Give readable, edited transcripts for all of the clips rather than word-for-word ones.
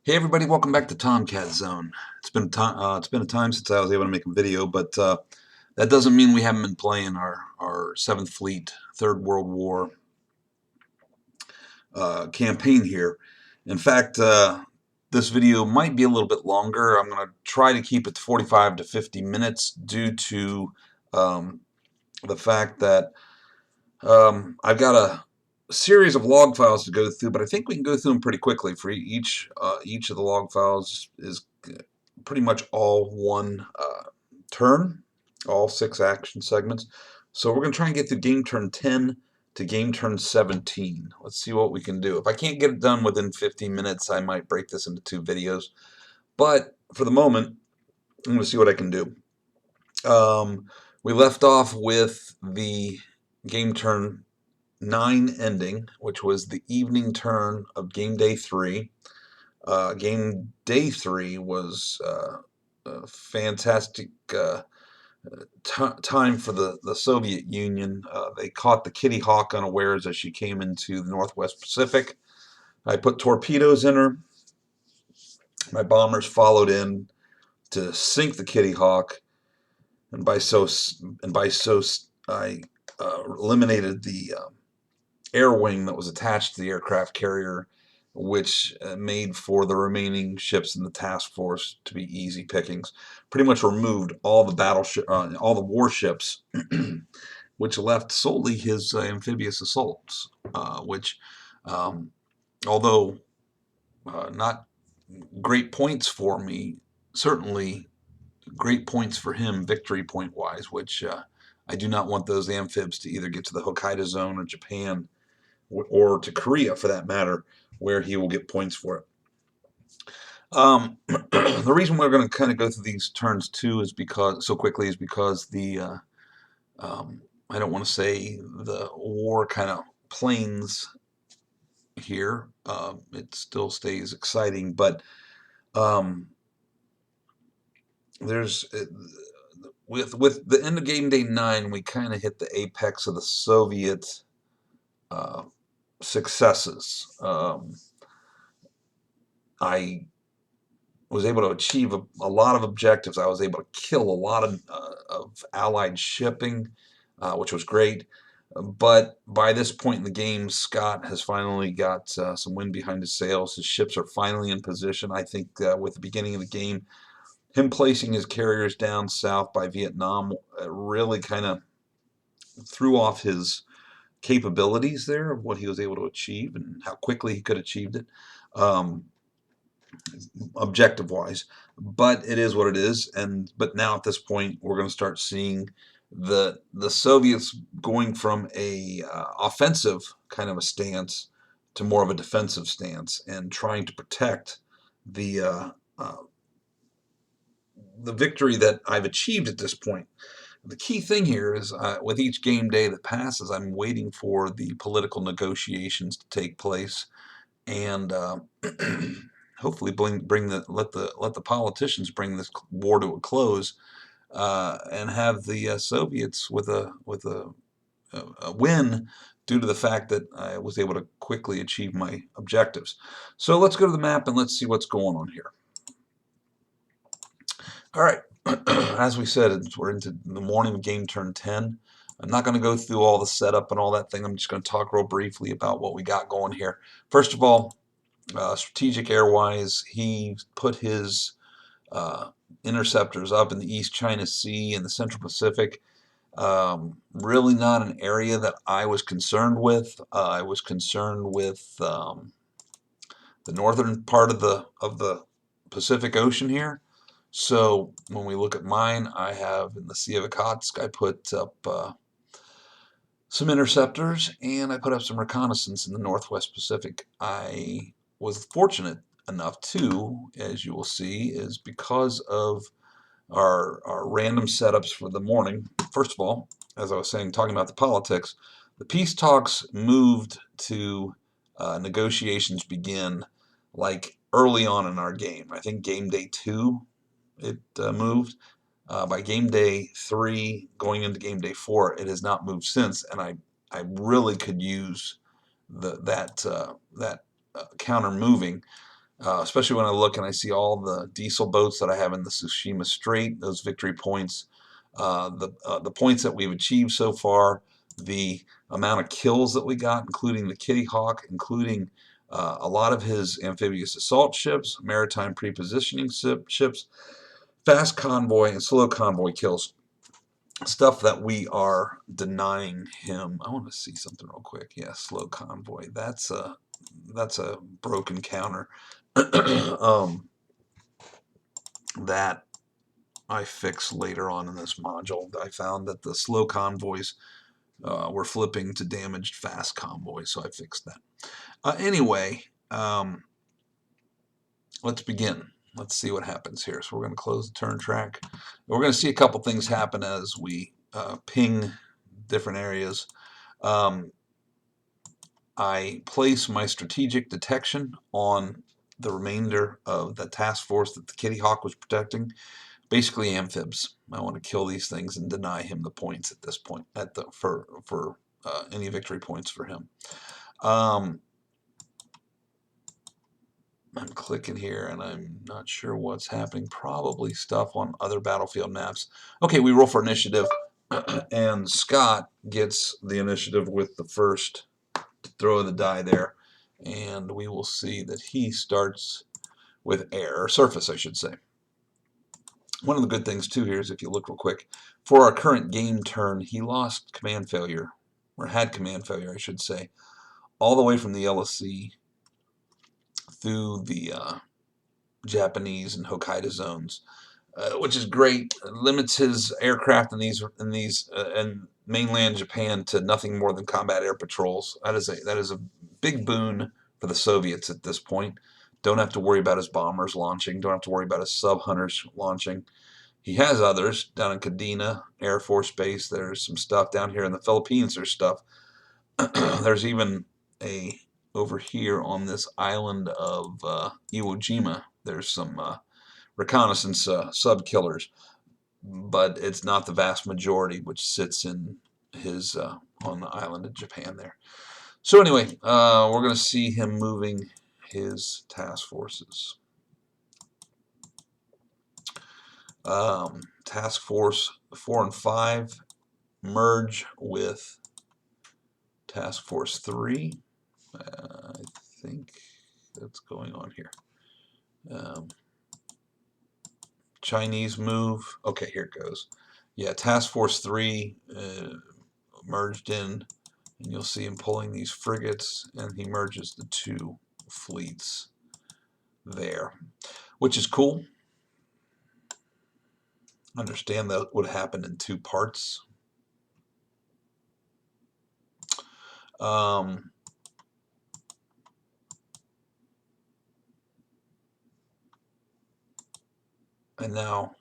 Hey everybody, welcome back to Tomcat Zone. It's been a time since I was able to make a video, but that doesn't mean we haven't been playing our 7th Fleet, Third World War campaign here. In fact, this video might be a little bit longer. I'm going to try to keep it to 45 to 50 minutes due to the fact that I've got a series of log files to go through, but I think we can go through them pretty quickly. For each of the log files is pretty much all one turn, all 6 action segments. So we're going to try and get through game turn 10 to game turn 17. Let's see what we can do. If I can't get it done within 15 minutes, I might break this into 2 videos. But for the moment, I'm going to see what I can do. We left off with the game turn 9 ending, which was the evening turn of game day 3. Game day 3 was a fantastic time for the Soviet Union. They caught the Kitty Hawk unawares as she came into the Northwest Pacific. I put torpedoes in her. My bombers followed in to sink the Kitty Hawk, and by so I eliminated the air wing that was attached to the aircraft carrier, which made for the remaining ships in the task force to be easy pickings. Pretty much removed all the all the warships, which left solely his amphibious assaults, which, although not great points for me, certainly great points for him victory point wise, which I do not want those amphibs to either get to the Hokkaido zone or Japan, or to Korea for that matter, where he will get points for it. The reason we're going to kind of go through these turns too is because the I don't want to say the war kind of planes here. It still stays exciting, but there's with the end of game day 9, we kind of hit the apex of the Soviet successes. I was able to achieve a lot of objectives. I was able to kill a lot of Allied shipping, which was great. But by this point in the game, Scott has finally got some wind behind his sails. His ships are finally in position. I think with the beginning of the game, him placing his carriers down south by Vietnam really kind of threw off his capabilities there of what he was able to achieve and how quickly he could achieve it. Objective wise, but it is what it is. But now at this point we're going to start seeing the Soviets going from a offensive kind of a stance to more of a defensive stance and trying to protect the victory that I've achieved at this point. The key thing here is with each game day that passes, I'm waiting for the political negotiations to take place, and hopefully let the politicians bring this war to a close, and have the Soviets with a win due to the fact that I was able to quickly achieve my objectives. So let's go to the map and let's see what's going on here. All right, as we said, we're into the morning of game turn 10. I'm not going to go through all the setup and all that thing. I'm just going to talk real briefly about what we got going here. First of all, strategic air-wise, he put his interceptors up in the East China Sea and the Central Pacific. Really not an area that I was concerned with. I was concerned with the northern part of the Pacific Ocean here. So when we look at mine, I have in the Sea of Okhotsk, I put up some interceptors, and I put up some reconnaissance in the Northwest Pacific. I was fortunate enough too, as you will see, is because of our random setups for the morning. First of all, as I was saying, talking about the politics, the peace talks moved to negotiations begin like early on in our game. I think game day 2 it moved. By game day 3 going into game day 4, it has not moved since, and I really could use that counter moving. especially when I look and I see all the diesel boats that I have in the Tsushima Strait, those victory points, the points that we've achieved so far, the amount of kills that we got, including the Kitty Hawk, including a lot of his amphibious assault ships, maritime prepositioning ships, fast convoy and slow convoy kills. Stuff that we are denying him. I want to see something real quick. Yeah, slow convoy. That's a broken counter. That I fixed later on in this module. I found that the slow convoys were flipping to damaged fast convoys, so I fixed that. Anyway, let's begin. Let's see what happens here. So we're going to close the turn track. We're going to see a couple things happen as we ping different areas. I place my strategic detection on the remainder of the task force that the Kitty Hawk was protecting. Basically amphibs. I want to kill these things and deny him the points at this point for any victory points for him. I'm clicking here and I'm not sure what's happening. Probably stuff on other battlefield maps. Okay, we roll for initiative and Scott gets the initiative with the first throw of the die there, and we will see that he starts with air, or surface I should say. One of the good things too here is if you look real quick, for our current game turn, he lost command failure, or had command failure I should say, all the way from the LSC through the Japanese and Hokkaido zones, which is great. It limits his aircraft in these and mainland Japan to nothing more than combat air patrols. That is a big boon for the Soviets at this point. Don't have to worry about his bombers launching. Don't have to worry about his sub-hunters launching. He has others down in Kadena Air Force Base. There's some stuff down here in the Philippines. There's stuff. There's even over here on this island of Iwo Jima. There's some reconnaissance sub-killers, but it's not the vast majority, which sits in his on the island of Japan there. So anyway, we're going to see him moving his task forces. Task Force 4 and 5 merge with Task Force 3. I think that's going on here. Chinese move. Okay, here it goes. Yeah, Task Force 3 merged in, and you'll see him pulling these frigates, and he merges the two fleets there, which is cool. Understand that would happen in two parts. And now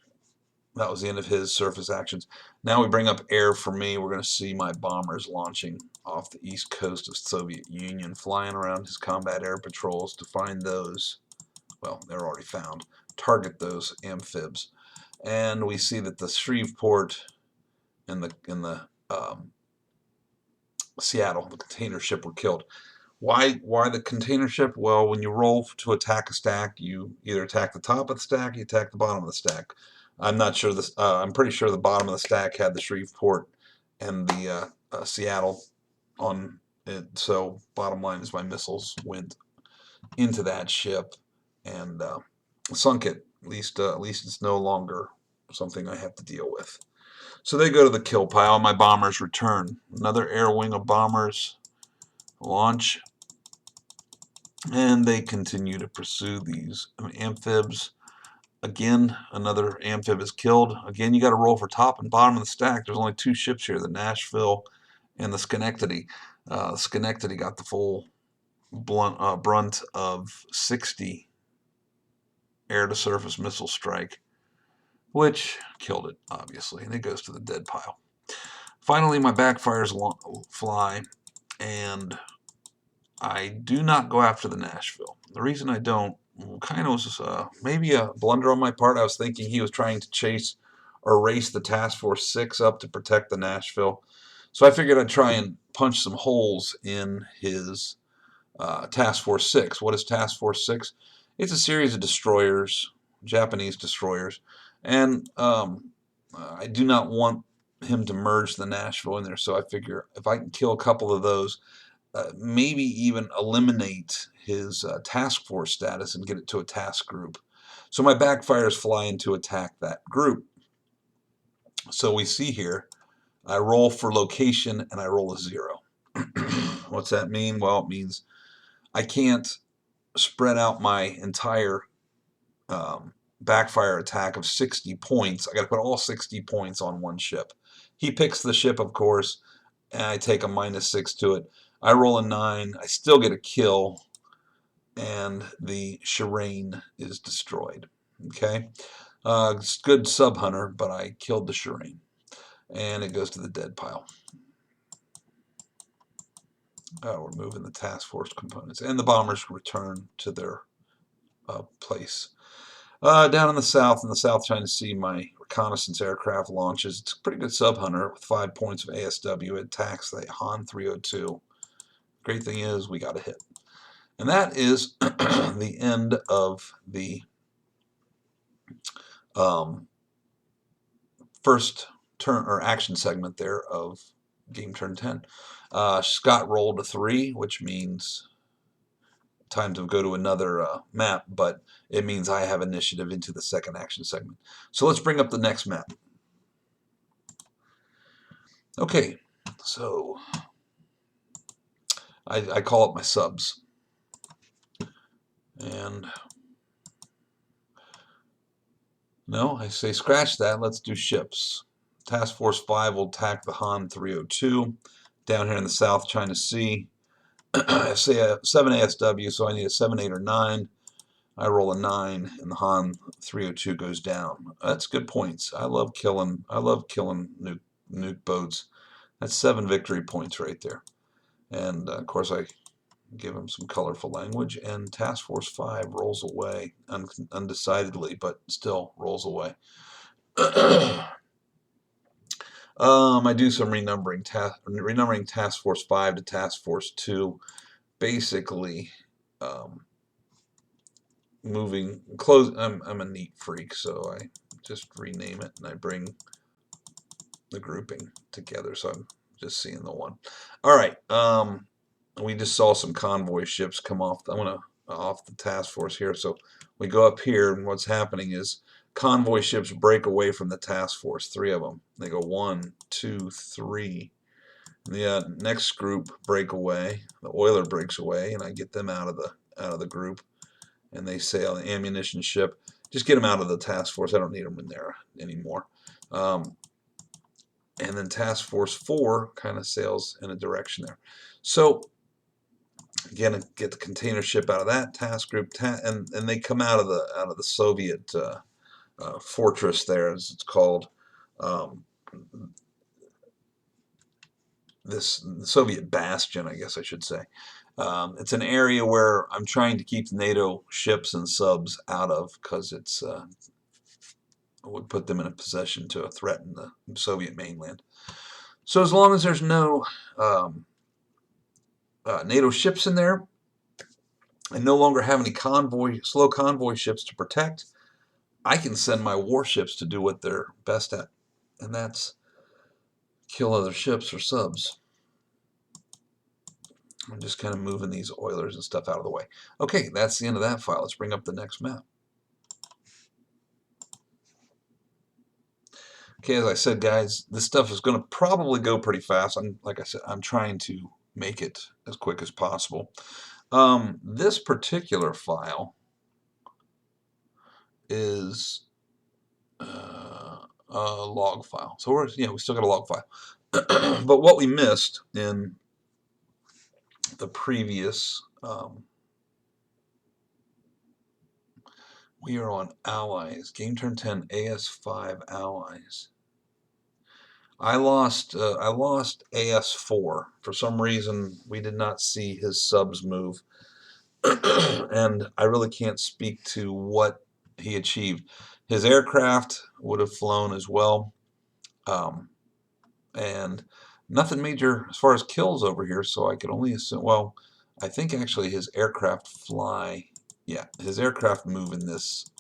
that was the end of his surface actions. Now we bring up air for me. We're going to see my bombers launching off the east coast of Soviet Union, flying around his combat air patrols to find those, well, they're already found, target those amphibs. And we see that the Shreveport and the Seattle, the container ship, were killed. Why the container ship? Well, when you roll to attack a stack, you either attack the top of the stack, you attack the bottom of the stack. I'm not sure this. I'm pretty sure the bottom of the stack had the Shreveport and the Seattle on it. So bottom line is my missiles went into that ship and sunk it. At least it's no longer something I have to deal with. So they go to the kill pile. My bombers return. Another air wing of bombers launch, and they continue to pursue these amphibs. Again, another amphib is killed. Again, you got to roll for top and bottom of the stack. There's only two ships here, the Nashville and the Schenectady. Schenectady got the full brunt of 60 air-to-surface missile strike, which killed it, obviously, and it goes to the dead pile. Finally, my backfires fly, and I do not go after the Nashville. The reason I don't kind of was maybe a blunder on my part. I was thinking he was trying to chase or race the Task Force 6 up to protect the Nashville. So I figured I'd try and punch some holes in his Task Force 6. What is Task Force 6? It's a series of destroyers, Japanese destroyers, and I do not want him to merge the Nashville in there, so I figure if I can kill a couple of those, maybe even eliminate his task force status and get it to a task group. So my backfires fly in to attack that group. So we see here, I roll for location and I roll a 0. What's that mean? Well, it means I can't spread out my entire backfire attack of 60 points. I got to put all 60 points on one ship. He picks the ship, of course, and I take a -6 to it. I roll a 9. I still get a kill, and the Shireen is destroyed. Okay, it's good sub hunter, but I killed the Shireen, and it goes to the dead pile. We're moving the task force components, and the bombers return to their place. Down in the South China Sea, my reconnaissance aircraft launches. It's a pretty good sub hunter with 5 points of ASW. It attacks the Han 302. Great thing is we got a hit. And that is the end of the first turn or action segment there of game turn 10. Scott rolled a 3, which means time to go to another map, but it means I have initiative into the second action segment. So let's bring up the next map. Okay, so I call up my subs. And no, I say scratch that. Let's do ships. Task Force 5 will attack the Han 302 down here in the South China Sea. I say a 7 ASW, so I need a 7, 8, or 9. I roll a 9, and the Han 302 goes down. That's good points. I love killing nuke boats. That's 7 victory points right there. And of course, I give him some colorful language, and Task Force 5 rolls away undecidedly, but still rolls away. I do some renumbering Task Force 5 to Task Force 2, basically moving close. I'm a neat freak, so I just rename it and I bring the grouping together, so I'm just seeing the one. All right, we just saw some convoy ships come off. Off the task force here, so we go up here, and what's happening is convoy ships break away from the task force. 3 of them. They go 1, 2, 3. The next group break away. The oiler breaks away, and I get them out of the group, and they sail the ammunition ship. Just get them out of the task force. I don't need them in there anymore. And then Task Force 4 kind of sails in a direction there. So again, get the container ship out of that task group, and they come out of the Soviet fortress there, as it's called. This Soviet bastion, I guess I should say. It's an area where I'm trying to keep NATO ships and subs out of, because it's would put them in a position to threaten the Soviet mainland. So as long as there's no NATO ships in there, and no longer have any slow convoy ships to protect, I can send my warships to do what they're best at, and that's kill other ships or subs. I'm just kind of moving these oilers and stuff out of the way. Okay, that's the end of that file. Let's bring up the next map. Okay, as I said, guys, this stuff is going to probably go pretty fast. Like I said, I'm trying to make it as quick as possible. This particular file is a log file. So we still got a log file. But what we missed in the previous, we are on Allies, Game Turn 10, AS5 Allies. I lost AS4. For some reason, we did not see his subs move. And I really can't speak to what he achieved. His aircraft would have flown as well. And nothing major as far as kills over here, so I could only assume, well, I think actually his aircraft fly Yeah, his aircraft move in this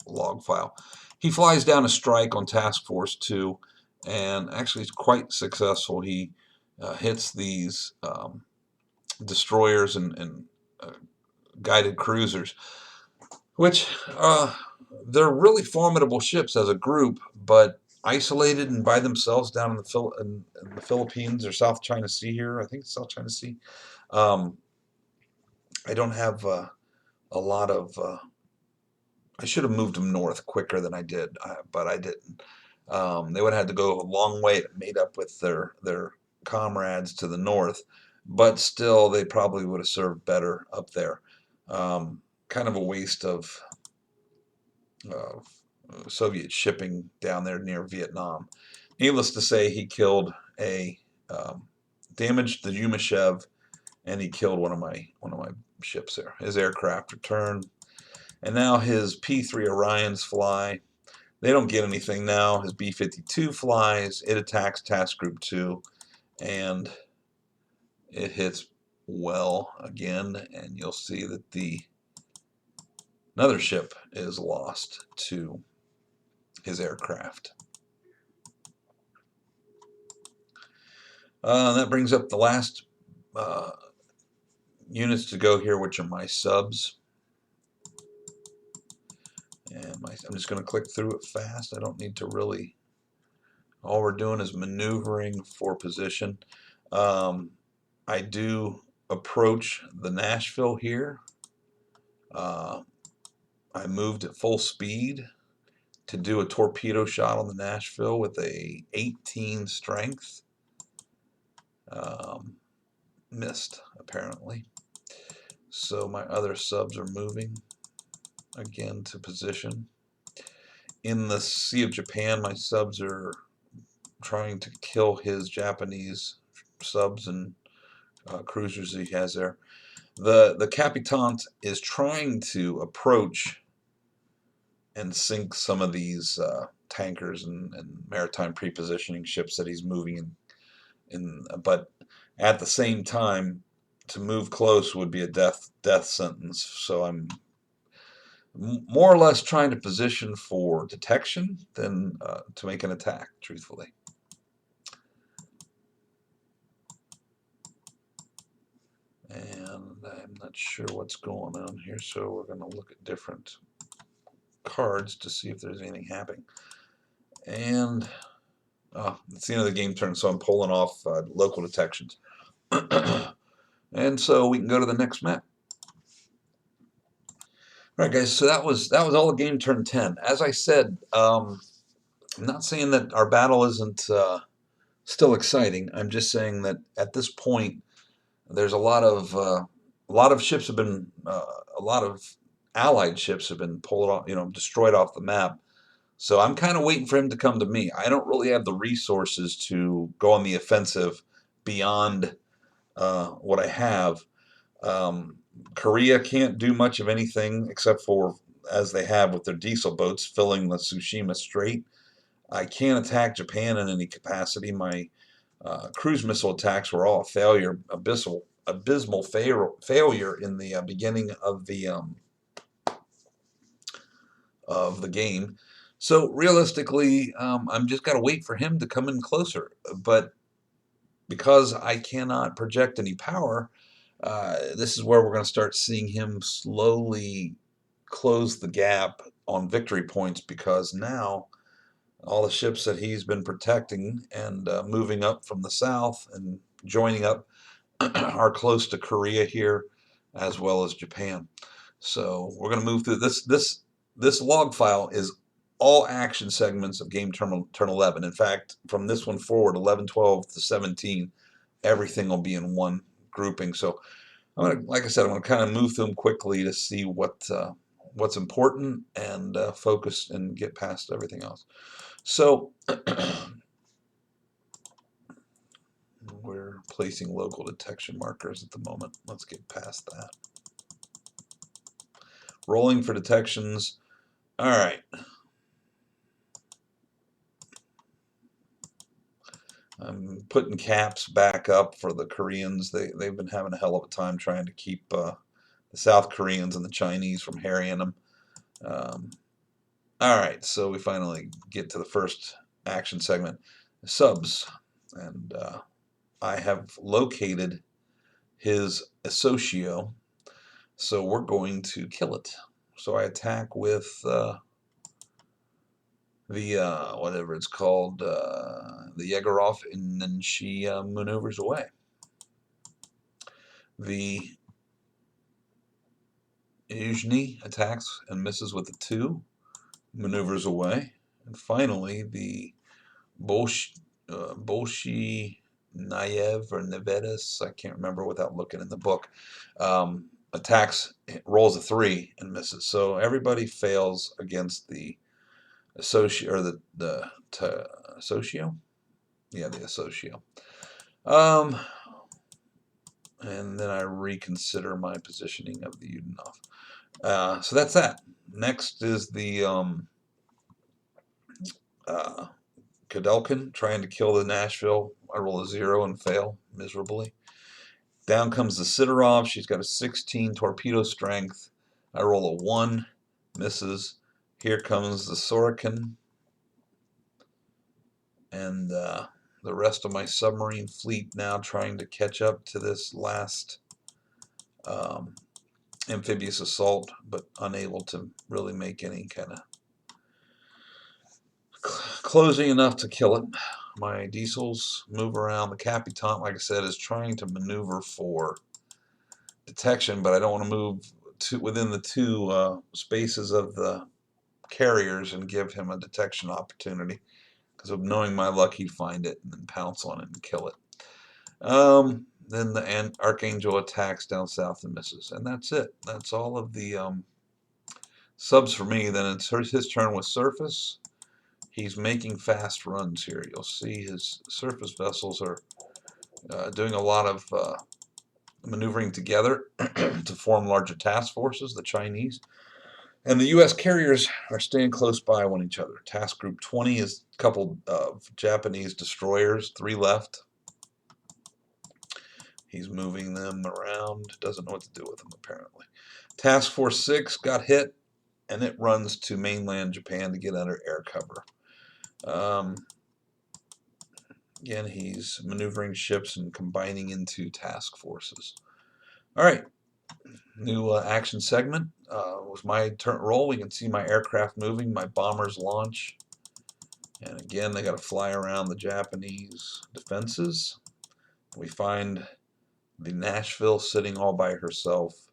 log file. He flies down a strike on Task Force 2, and actually is quite successful. He hits these destroyers and uh, guided cruisers, which they're really formidable ships as a group, but isolated and by themselves down in the Philippines or South China Sea here. I think it's South China Sea. Um, I don't have a lot of. I should have moved them north quicker than I did, but I didn't. They would have had to go a long way to meet up with their comrades to the north, but still, they probably would have served better up there. Kind of a waste of uh, Soviet shipping down there near Vietnam. Needless to say, he killed um, damaged the Yumashev, and he killed one of my ships there. His aircraft returned, and now his P-3 Orions fly. They don't get anything now. His B-52 flies. It attacks Task Group 2, and it hits well again, and you'll see that another ship is lost to his aircraft. That brings up the last units to go here, which are my subs. And I'm just going to click through it fast. I don't need to really. All we're doing is maneuvering for position. I do approach the Nashville here. I moved at full speed to do a torpedo shot on the Nashville with a 18 strength. Missed, apparently. So my other subs are moving again to position. In the Sea of Japan, my subs are trying to kill his Japanese subs and cruisers he has there. The Capitant is trying to approach and sink some of these tankers and maritime prepositioning ships that he's moving in, but at the same time, to move close would be a death sentence. So I'm more or less trying to position for detection than to make an attack, truthfully. And I'm not sure what's going on here, so we're going to look at different cards to see if there's anything happening. And it's the end of the game turn, so I'm pulling off local detections. And so we can go to the next map. All right, guys, so that was all of game turn 10. As I said, I'm not saying that our battle isn't still exciting. I'm just saying that at this point, there's a lot of ships have been a lot of Allied ships have been pulled off, destroyed off the map. So I'm kind of waiting for him to come to me. I don't really have the resources to go on the offensive beyond what I have. Korea can't do much of anything except for, as they have with their diesel boats, filling the Tsushima Strait. I can't attack Japan in any capacity. My cruise missile attacks were all a failure, abysmal failure in the beginning of the game. So realistically, I'm just got to wait for him to come in closer. But because I cannot project any power, this is where we're going to start seeing him slowly close the gap on victory points, because now all the ships that he's been protecting and moving up from the south and joining up are close to Korea here, as well as Japan. So we're going to move through this log file is all action segments of game turn 11. In fact, from this one forward, 11, 12 to 17, everything will be in one grouping. So like I said, I'm going to kind of move through them quickly to see what's important and focus and get past everything else. So we're placing local detection markers at the moment. Let's get past that. Rolling for detections. All right. I'm putting caps back up for the Koreans. They've been having a hell of a time trying to keep the South Koreans and the Chinese from harrying them. Alright, so we finally get to the first action segment, subs, and I have located his Associo, so we're going to kill it. So I attack with the whatever it's called, the Yegorov, and then she maneuvers away. The Yuzhny attacks and misses with the 2, maneuvers away, and finally the Bolshinayev or Nevedes, I can't remember without looking in the book, attacks, rolls a 3 and misses. So everybody fails against the Associo, or the Associo? Yeah, the Associo. And then I reconsider my positioning of the Yudenov. So that's that. Next is the Kudelkin trying to kill the Nashville. I roll a 0 and fail miserably. Down comes the Sidorov. She's got a 16 torpedo strength. I roll a 1, misses. Here comes the Sorokin. And the rest of my submarine fleet now trying to catch up to this last amphibious assault, but unable to really make any kind of closing enough to kill it. My diesels move around. The Capitan, like I said, is trying to maneuver for detection, but I don't want to move within the 2 spaces of the carriers and give him a detection opportunity, because of knowing my luck, he'd find it and then pounce on it and kill it. Then the Archangel attacks down south and misses, and that's it. That's all of the subs for me. Then it's his turn with surface. He's making fast runs here. You'll see his surface vessels are doing a lot of maneuvering together to form larger task forces, the Chinese. And the U.S. carriers are staying close by one each other. Task Group 20 is a couple of Japanese destroyers, 3 left. He's moving them around, doesn't know what to do with them apparently. Task Force 6 got hit, and it runs to mainland Japan to get under air cover. Again, he's maneuvering ships and combining into task forces. All right, new action segment. Was my turn roll. We can see my aircraft moving, my bombers launch. And again, they got to fly around the Japanese defenses. We find the Nashville sitting all by herself,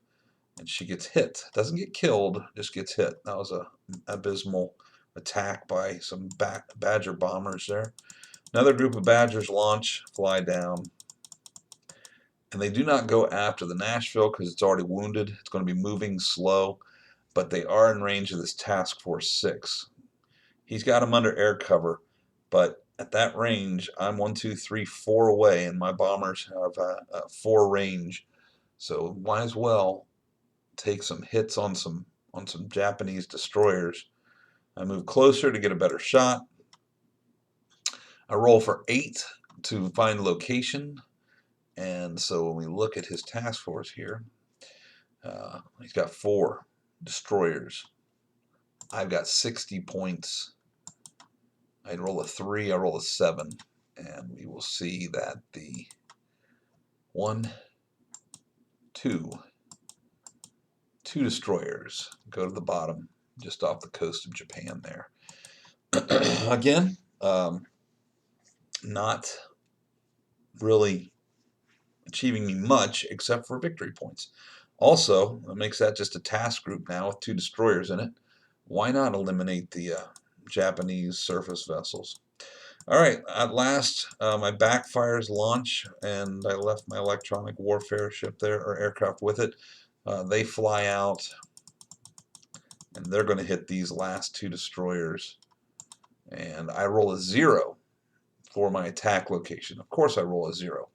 and she gets hit. Doesn't get killed, just gets hit. That was a abysmal attack by some Badger bombers there. Another group of Badgers launch, fly down, and they do not go after the Nashville because it's already wounded. It's going to be moving slow, but they are in range of this Task Force 6. He's got them under air cover, but at that range, I'm 1, 2, 3, 4 away, and my bombers have a 4 range, so might as well take some hits on some Japanese destroyers. I move closer to get a better shot. I roll for 8 to find location, and so when we look at his task force here, he's got 4 destroyers. I've got 60 points. I'd roll a 3, I roll a 7, and we will see that the 1, 2 destroyers go to the bottom, just off the coast of Japan there. Again, not really achieving me much except for victory points. Also, it makes that just a task group now with 2 destroyers in it. Why not eliminate the Japanese surface vessels? All right, at last, my backfires launch, and I left my electronic warfare ship there, or aircraft with it. They fly out, and they're going to hit these last 2 destroyers. And I roll a 0 for my attack location. Of course I roll a 0.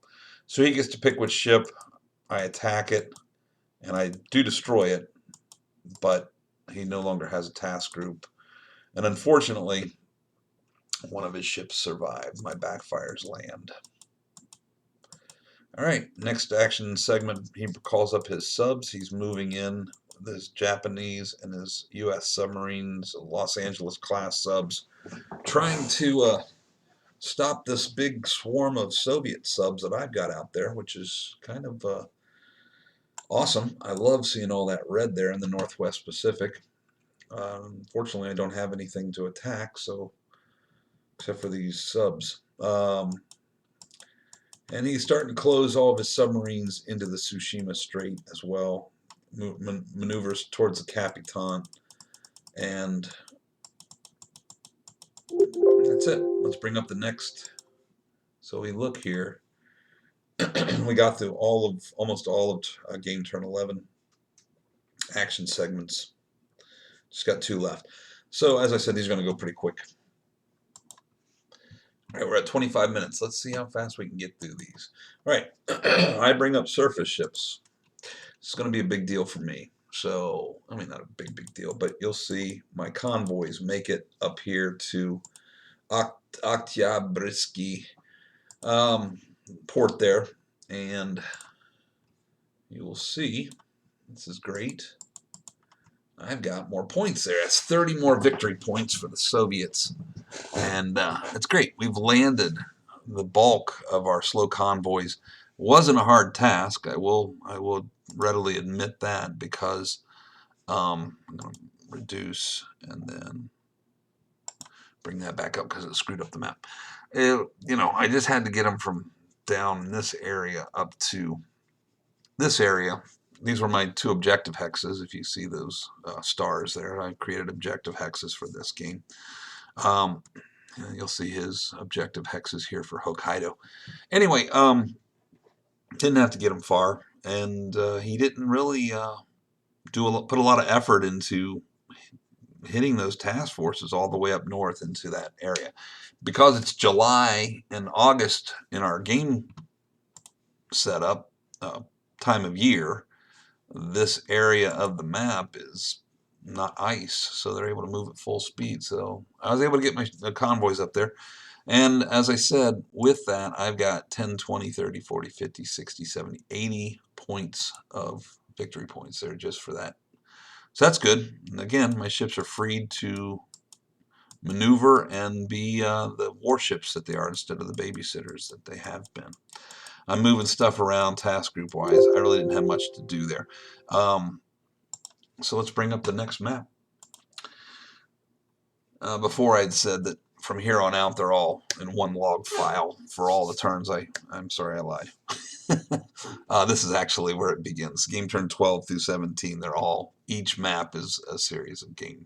So he gets to pick which ship. I attack it, and I do destroy it, but he no longer has a task group. And unfortunately, one of his ships survived. My backfires land. All right, next action segment, he calls up his subs. He's moving in his Japanese and his U.S. submarines, Los Angeles class subs, trying to stop this big swarm of Soviet subs that I've got out there, which is kind of awesome. I love seeing all that red there in the Northwest Pacific. Unfortunately, I don't have anything to attack, so except for these subs. And he's starting to close all of his submarines into the Tsushima Strait as well. Maneuvers towards the Capitan. And that's it. Let's bring up the next. So we look here. We got through almost all of game turn 11 action segments. Just got 2 left. So as I said, these are going to go pretty quick. All right, we're at 25 minutes. Let's see how fast we can get through these. All right, I bring up surface ships. It's going to be a big deal for me. So, I mean, not a big deal, but you'll see my convoys make it up here to Oktyabrysky port there, and you will see, this is great, I've got more points there. That's 30 more victory points for the Soviets, and it's great. We've landed the bulk of our slow convoys. Wasn't a hard task. I will readily admit that, because I'm going to reduce and then bring that back up because it screwed up the map. You know, I just had to get them from down in this area up to this area. These were my 2 objective hexes. If you see those stars there, I created objective hexes for this game. You'll see his objective hexes here for Hokkaido. Anyway, didn't have to get him far, and he didn't really put a lot of effort into hitting those task forces all the way up north into that area. Because it's July and August in our game setup time of year, this area of the map is not ice, so they're able to move at full speed. So I was able to get my convoys up there. And as I said, with that, I've got 10, 20, 30, 40, 50, 60, 70, 80 points of victory points there just for that. So that's good. And again, my ships are freed to maneuver and be the warships that they are instead of the babysitters that they have been. I'm moving stuff around task group wise. I really didn't have much to do there. So let's bring up the next map. Before I'd said that from here on out they're all in one log file for all the turns. I'm sorry, I lied. This is actually where it begins. Game turn 12 through 17, they're all, each map is a series of game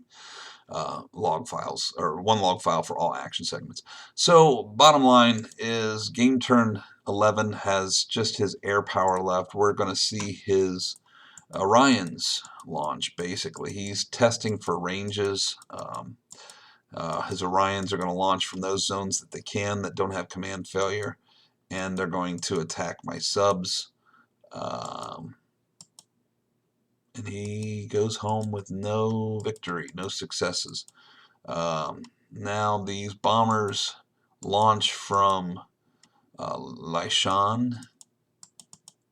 log files, or one log file for all action segments. So bottom line is game turn 11 has just his air power left. We're going to see his Orions launch, basically. He's testing for ranges. His Orions are going to launch from those zones that they can, that don't have command failure, and they're going to attack my subs. And he goes home with no victory, no successes. Now these bombers launch from Laishan,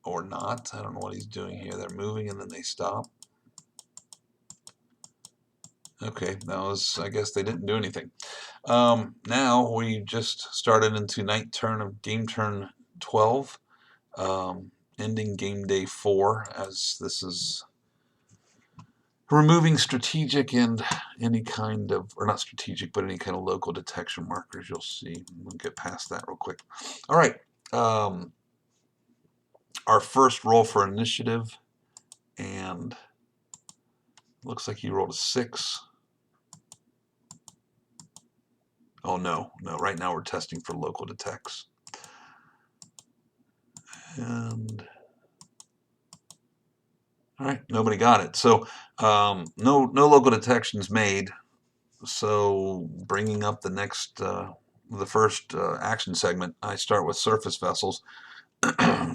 or not. I don't know what he's doing here. They're moving and then they stop. Okay, that was, I guess they didn't do anything. Now we just started into night turn of game turn 12, ending game day 4, as this is removing strategic and any kind of, or not strategic, but any kind of local detection markers. You'll see. We'll get past that real quick. All right. Our first roll for initiative, and looks like he rolled a 6. Oh, no. Right now we're testing for local detects. And all right, nobody got it. So no local detections made. So bringing up the next, the first action segment, I start with surface vessels.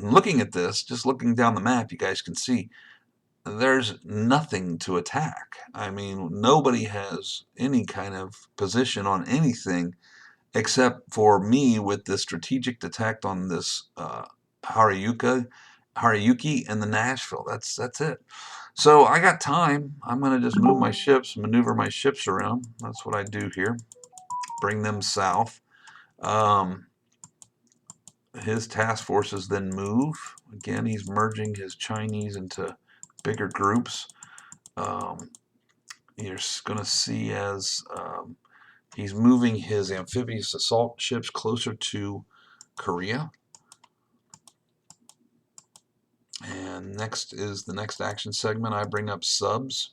Looking at this, just looking down the map, you guys can see there's nothing to attack. I mean, nobody has any kind of position on anything except for me with this strategic detect on this Haruyuki, and the Nashville. That's it. So I got time. I'm going to just move my ships, maneuver my ships around. That's what I do here. Bring them south. His task forces then move. Again, he's merging his Chinese into bigger groups. You're going to see as he's moving his amphibious assault ships closer to Korea. And next is the next action segment. I bring up subs.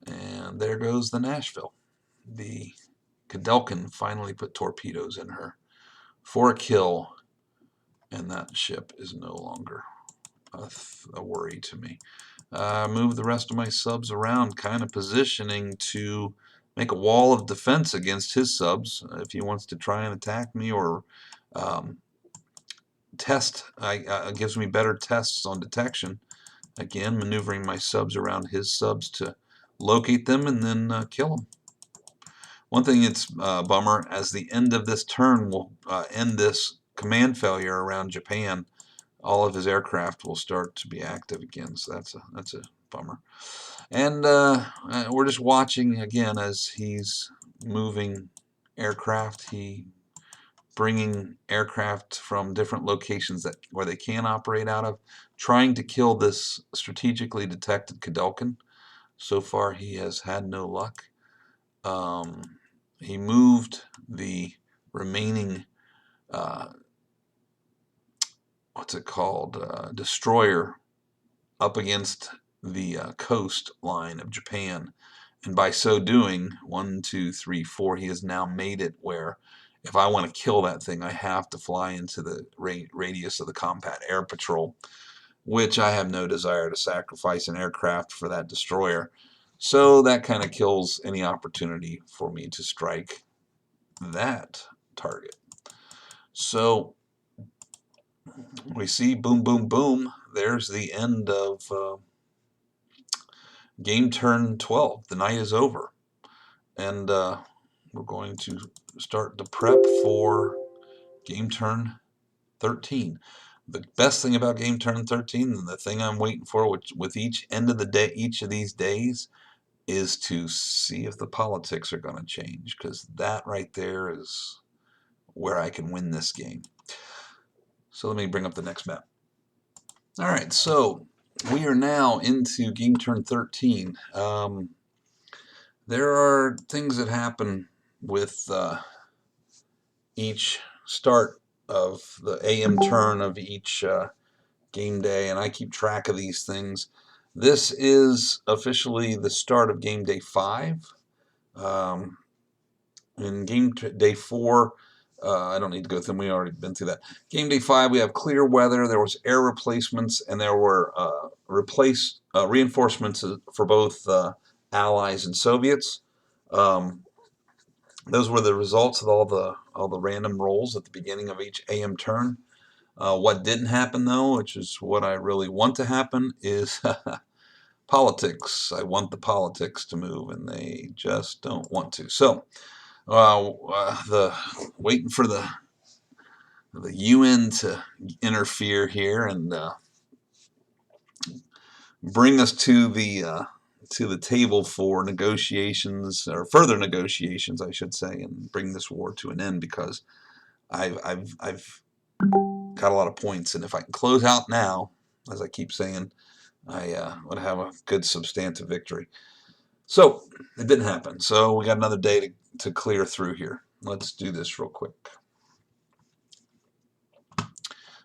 And there goes the Nashville. The Kudelkin finally put torpedoes in her for a kill. And that ship is no longer a worry to me. Move the rest of my subs around, kind of positioning to make a wall of defense against his subs if he wants to try and attack me or test. Gives me better tests on detection. Again, maneuvering my subs around his subs to locate them and then kill them. One thing that's bummer, as the end of this turn will end this command failure around Japan, all of his aircraft will start to be active again. So that's a bummer. And we're just watching again as he's moving aircraft. He bringing aircraft from different locations where they can operate out of, trying to kill this strategically detected Kudelkin. So far, he has had no luck. He moved the remaining destroyer up against the coastline of Japan, and by so doing, 1, 2, 3, 4, he has now made it where if I want to kill that thing, I have to fly into the radius of the combat air patrol, which I have no desire to sacrifice an aircraft for that destroyer. So that kind of kills any opportunity for me to strike that target. So we see boom, boom, boom. There's the end of game turn 12. The night is over. And we're going to start the prep for game turn 13. The best thing about game turn 13, and the thing I'm waiting for with each end of the day, each of these days, is to see if the politics are going to change, because that right there is where I can win this game. So let me bring up the next map. All right, so we are now into game turn 13. There are things that happen with each start of the AM turn of each game day, and I keep track of these things. This is officially the start of game day 5. In game day 4, I don't need to go through them. We already been through that. Game day 5, we have clear weather. There was air replacements, and there were reinforcements for both Allies and Soviets. Those were the results of all the random rolls at the beginning of each AM turn. What didn't happen, though, which is what I really want to happen, is politics. I want the politics to move, and they just don't want to. So, waiting for the UN to interfere here and bring us to the table for negotiations, or further negotiations, I should say, and bring this war to an end, because I've got a lot of points, and if I can close out now, as I keep saying, I would have a good substantive victory. So it didn't happen. So we got another day to clear through here. Let's do this real quick.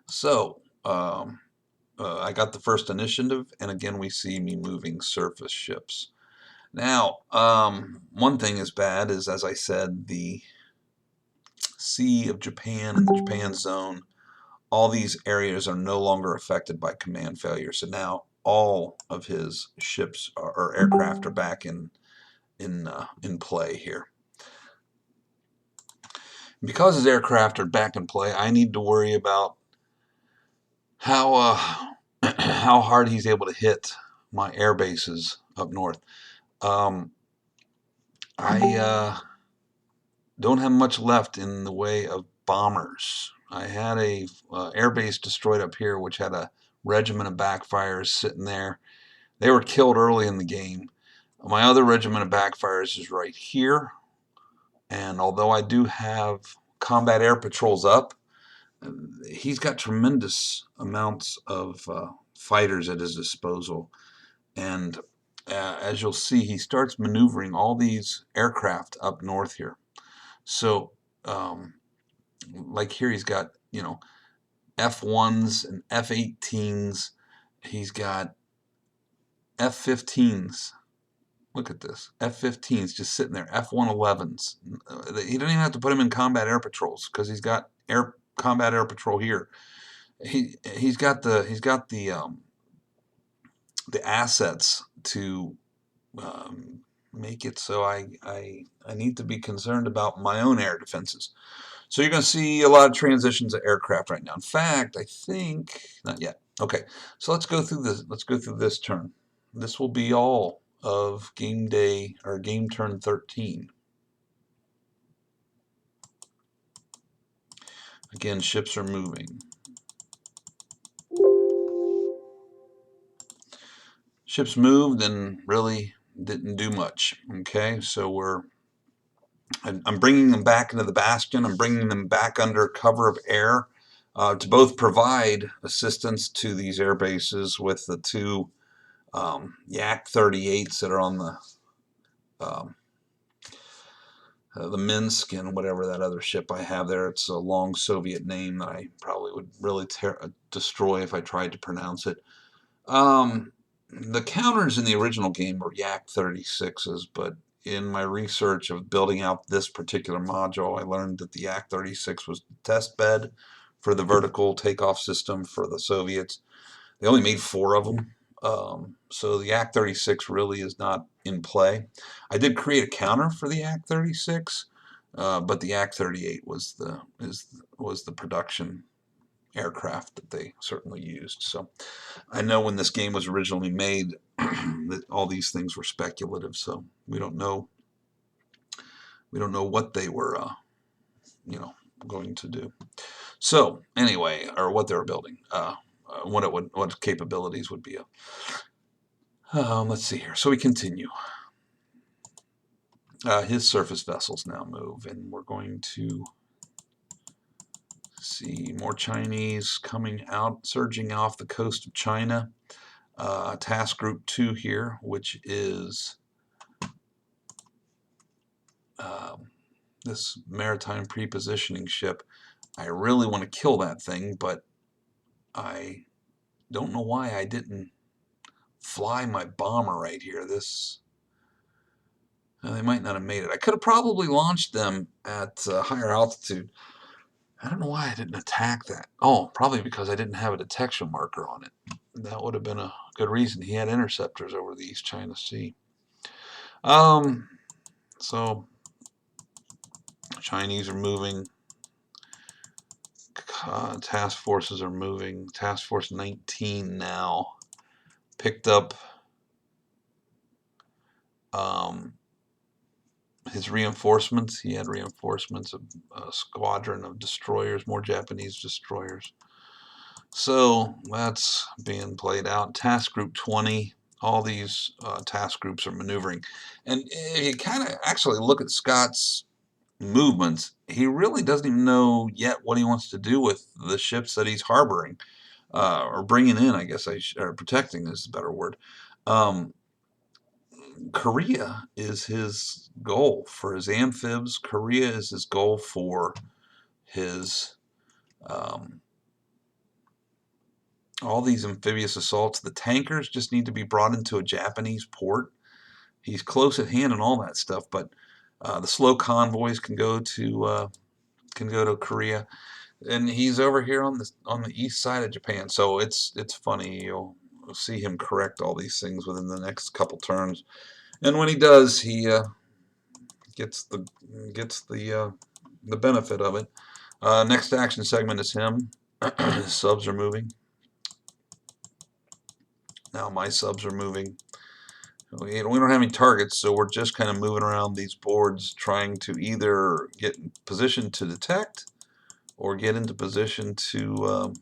So I got the first initiative, and again we see me moving surface ships. Now, one thing is bad is, as I said, the Sea of Japan and the Japan zone, all these areas are no longer affected by command failure. So now all of his ships or aircraft are back in play here. Because his aircraft are back in play, I need to worry about how how hard he's able to hit my air bases up north. I don't have much left in the way of bombers I had a airbase destroyed up here, which had a regiment of backfires sitting there. They were killed early in the game. My other regiment of backfires is right here. And although I do have combat air patrols up, he's got tremendous amounts of fighters at his disposal. And as you'll see, he starts maneuvering all these aircraft up north here. So, like here, he's got, you know, F1s and F-18s. He's got F-15s. Look at this. F-15s just sitting there. F-111s. He don't even have to put him in combat air patrols because he's got combat air patrol here. He's got the assets to make it so I need to be concerned about my own air defenses. So you're going to see a lot of transitions of aircraft right now. In fact, I think not yet. Okay, so let's go through this. Let's go through this turn. This will be all of game day or game turn 13. Again, ships are moving. Ships moved and really didn't do much. Okay, so I'm bringing them back into the bastion. I'm bringing them back under cover of air to both provide assistance to these air bases with the two Yak 38s that are on the Minsk and whatever that other ship I have there. It's a long Soviet name that I probably would really destroy if I tried to pronounce it. The counters in the original game were Yak 36s, but in my research of building out this particular module, I learned that the Yak 36 was the test bed for the vertical takeoff system for the Soviets. They only made 4 of them. So the Yak 36 really is not in play. I did create a counter for the Yak 36, but the Yak 38 was the production aircraft that they certainly used. So I know when this game was originally made that all these things were speculative, so we don't know what they were going to do. So anyway, or what they were building, what capabilities would be. Let's see here. So we continue. His surface vessels now move, and we're going to see more Chinese coming out, surging off the coast of China. Task Group 2 here, which is this maritime prepositioning ship. I really want to kill that thing, but I don't know why I didn't fly my bomber right here. They might not have made it. I could have probably launched them at higher altitude. I don't know why I didn't attack that. Oh, probably because I didn't have a detection marker on it. That would have been a good reason. He had interceptors over the East China Sea. So Chinese are moving. Task forces are moving. Task Force 19 now picked up his reinforcements. He had reinforcements of a squadron of destroyers, more Japanese destroyers. So that's being played out. Task Group 20, all these task groups are maneuvering. And if you kind of actually look at Scott's movements, he really doesn't even know yet what he wants to do with the ships that he's harboring, or bringing in, I guess, or protecting is a better word. Korea is his goal for his amphibs. Korea is his goal for his all these amphibious assaults. The tankers just need to be brought into a Japanese port. He's close at hand and all that stuff, but the slow convoys can go to Korea, and he's over here on the east side of Japan. So it's funny. You'll see him correct all these things within the next couple turns. And when he does, he gets the benefit of it. Next action segment is him. His subs are moving. Now my subs are moving. We don't have any targets, so we're just kind of moving around these boards trying to either get in position to detect or get into position to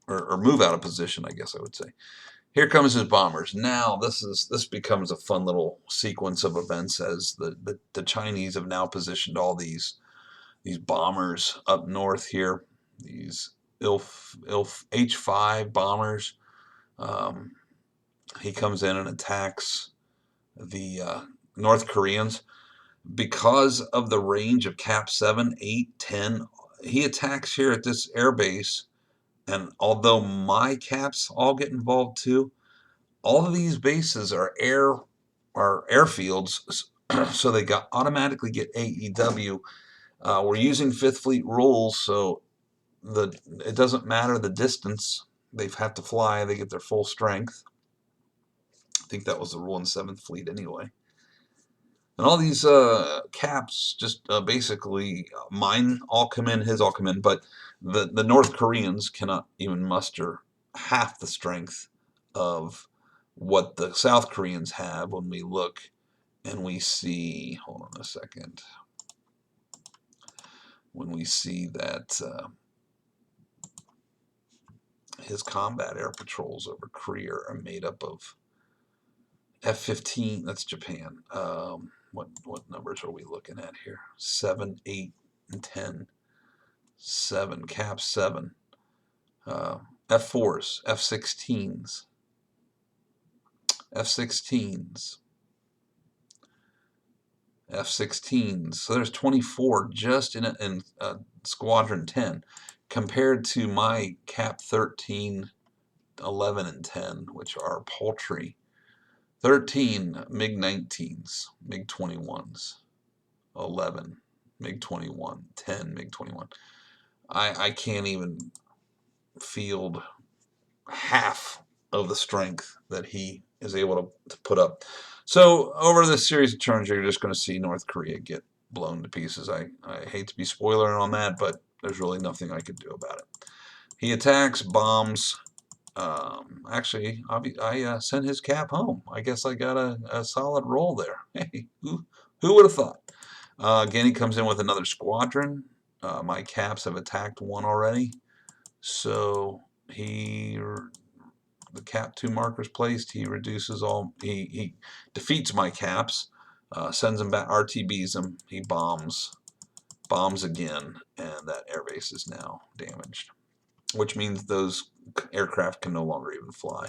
or move out of position, I guess I would say. Here comes his bombers. Now this becomes a fun little sequence of events as the Chinese have now positioned all these bombers up north here. These ILF H5 bombers. He comes in and attacks the North Koreans. Because of the range of Cap 7, 8, 10, he attacks here at this air base. And although my caps all get involved too, all of these bases are airfields, so they automatically get AEW. We're using Fifth Fleet rules, so it doesn't matter the distance. They have to fly. They get their full strength. I think that was the rule in 7th Fleet anyway. And all these caps just basically, mine all come in, his all come in, but the North Koreans cannot even muster half the strength of what the South Koreans have when we look and we see, hold on a second, when we see that his combat air patrols over Korea are made up of F-15, that's Japan. What numbers are we looking at here? 7, 8, and 10. 7, Cap 7. F4s, F-16s. F-16s. F-16s. So there's 24 just in Squadron 10 compared to my Cap 13, 11, and 10, which are paltry. 13 MiG-19s, MiG-21s, 11 MiG-21, 10 MiG-21. I can't even field half of the strength that he is able to put up. So over this series of turns, you're just going to see North Korea get blown to pieces. I hate to be spoiling on that, but there's really nothing I could do about it. He attacks, bombs. Actually, I sent his cap home. I guess I got a solid roll there. Hey, who would have thought? Again, he comes in with another squadron. My caps have attacked one already. So the cap 2 markers placed, he reduces all, he defeats my caps, sends them back, RTBs them, he bombs again, and that airbase is now damaged, which means those aircraft can no longer even fly.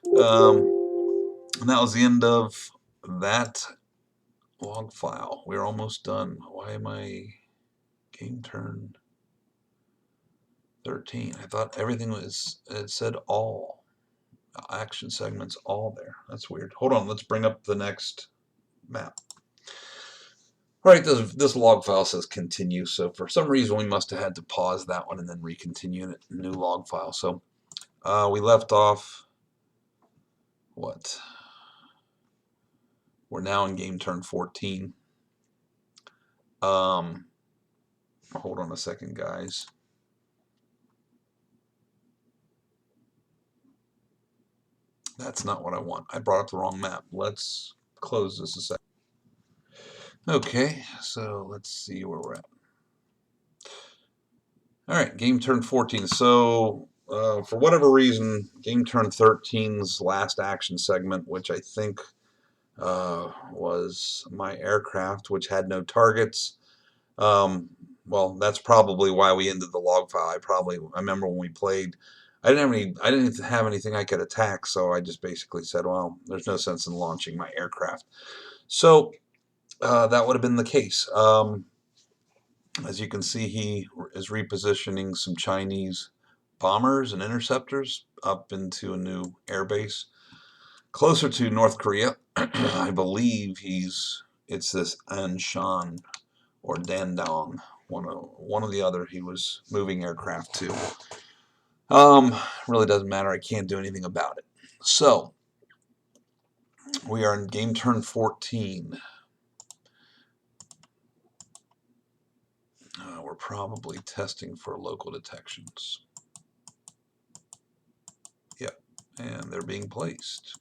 And that was the end of that log file. We're almost done. Why am I game turn 13? I thought everything was, it said all action segments all there. That's weird. Hold on, let's bring up the next map. All right, this log file says continue, so for some reason we must have had to pause that one and then recontinue it in a new log file. So we left off, what? We're now in game turn 14. Hold on a second, guys. That's not what I want. I brought up the wrong map. Let's close this a second. Okay, so let's see where we're at. All right, game turn 14. So for whatever reason, game turn 13's last action segment, which I think was my aircraft, which had no targets. Well, that's probably why we ended the log file. I remember when we played, I didn't have anything I could attack, so I just basically said, well, there's no sense in launching my aircraft. So that would have been the case. As you can see, he is repositioning some Chinese bombers and interceptors up into a new airbase closer to North Korea. I believe it's this Anshan or Dandong, one or the other. He was moving aircraft to. Really doesn't matter. I can't do anything about it. So we are in game turn 14. We're probably testing for local detections. Yep, and they're being placed.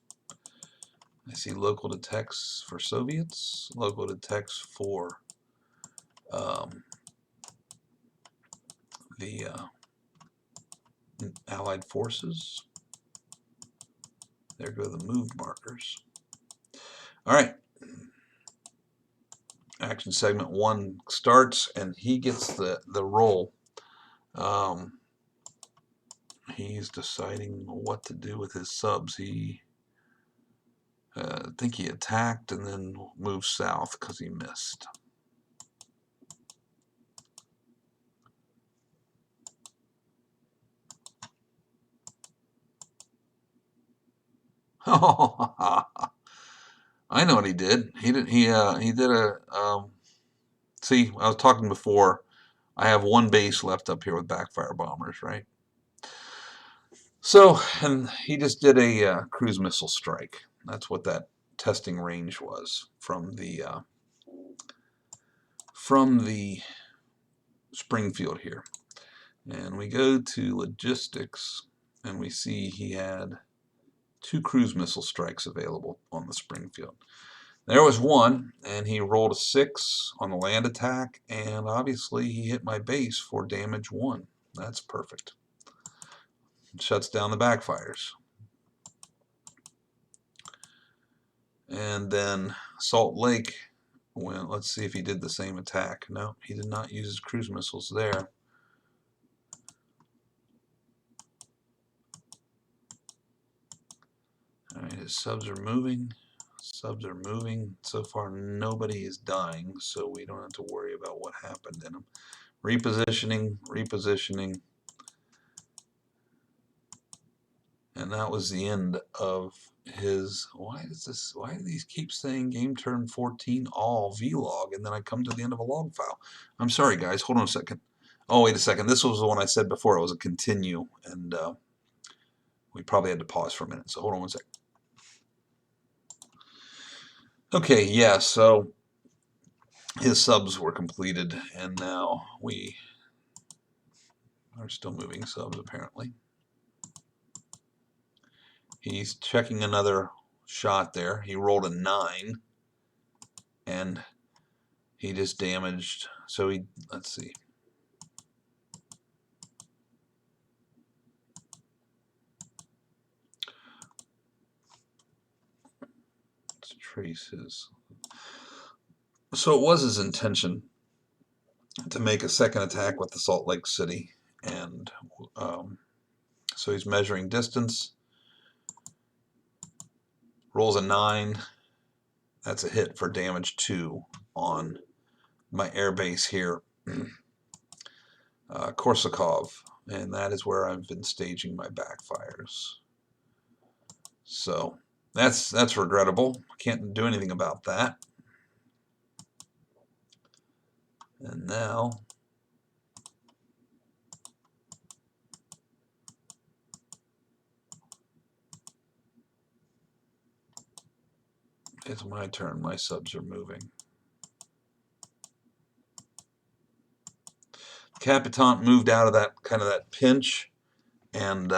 I see local detects for Soviets, local detects for the Allied forces. There go the move markers. All right. Action segment 1 starts, and he gets the roll. He's deciding what to do with his subs. He I think he attacked and then moved south because he missed. I know what he did. He did a see, I was talking before. I have one base left up here with backfire bombers, right? So, and he just did a cruise missile strike. That's what that testing range was from the Springfield here. And we go to logistics, and we see he had 2 cruise missile strikes available on the Springfield. There was one, and he rolled a 6 on the land attack, and obviously he hit my base for damage 1. That's perfect. It shuts down the backfires. And then Salt Lake, let's see if he did the same attack. No, he did not use his cruise missiles there. All right, his subs are moving. Subs are moving. So far, nobody is dying, so we don't have to worry about what happened in them. Repositioning, repositioning. And that was the end of his. Why do these keep saying game turn 14 all vlog, and then I come to the end of a log file? I'm sorry, guys. Hold on a second. Oh, wait a second. This was the one I said before. It was a continue, and we probably had to pause for a minute. So hold on one second. Okay, yeah, so his subs were completed, and now we are still moving subs, apparently. He's checking another shot there. He rolled a 9, and he just damaged. So he, let's see. Let's trace his. So it was his intention to make a second attack with the Salt Lake City, and so he's measuring distance. Rolls a 9. That's a hit for damage 2 on my airbase here, Korsakov, and that is where I've been staging my backfires. So that's regrettable. Can't do anything about that. And now it's my turn. My subs are moving. Capitant moved out of that kind of that pinch, and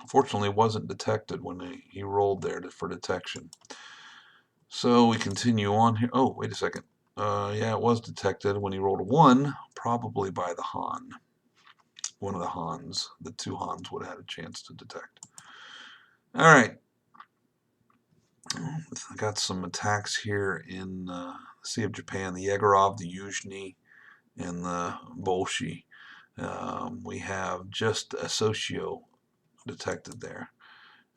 fortunately wasn't detected when he rolled there for detection. So we continue on here. Oh, wait a second. Yeah, it was detected when he rolled a 1, probably by the Han. One of the Hans. The 2 Hans would have had a chance to detect. All right. I got some attacks here in the Sea of Japan, the Yegorov, the Yuzhny, and the Bolshi. We have just a Socio detected there.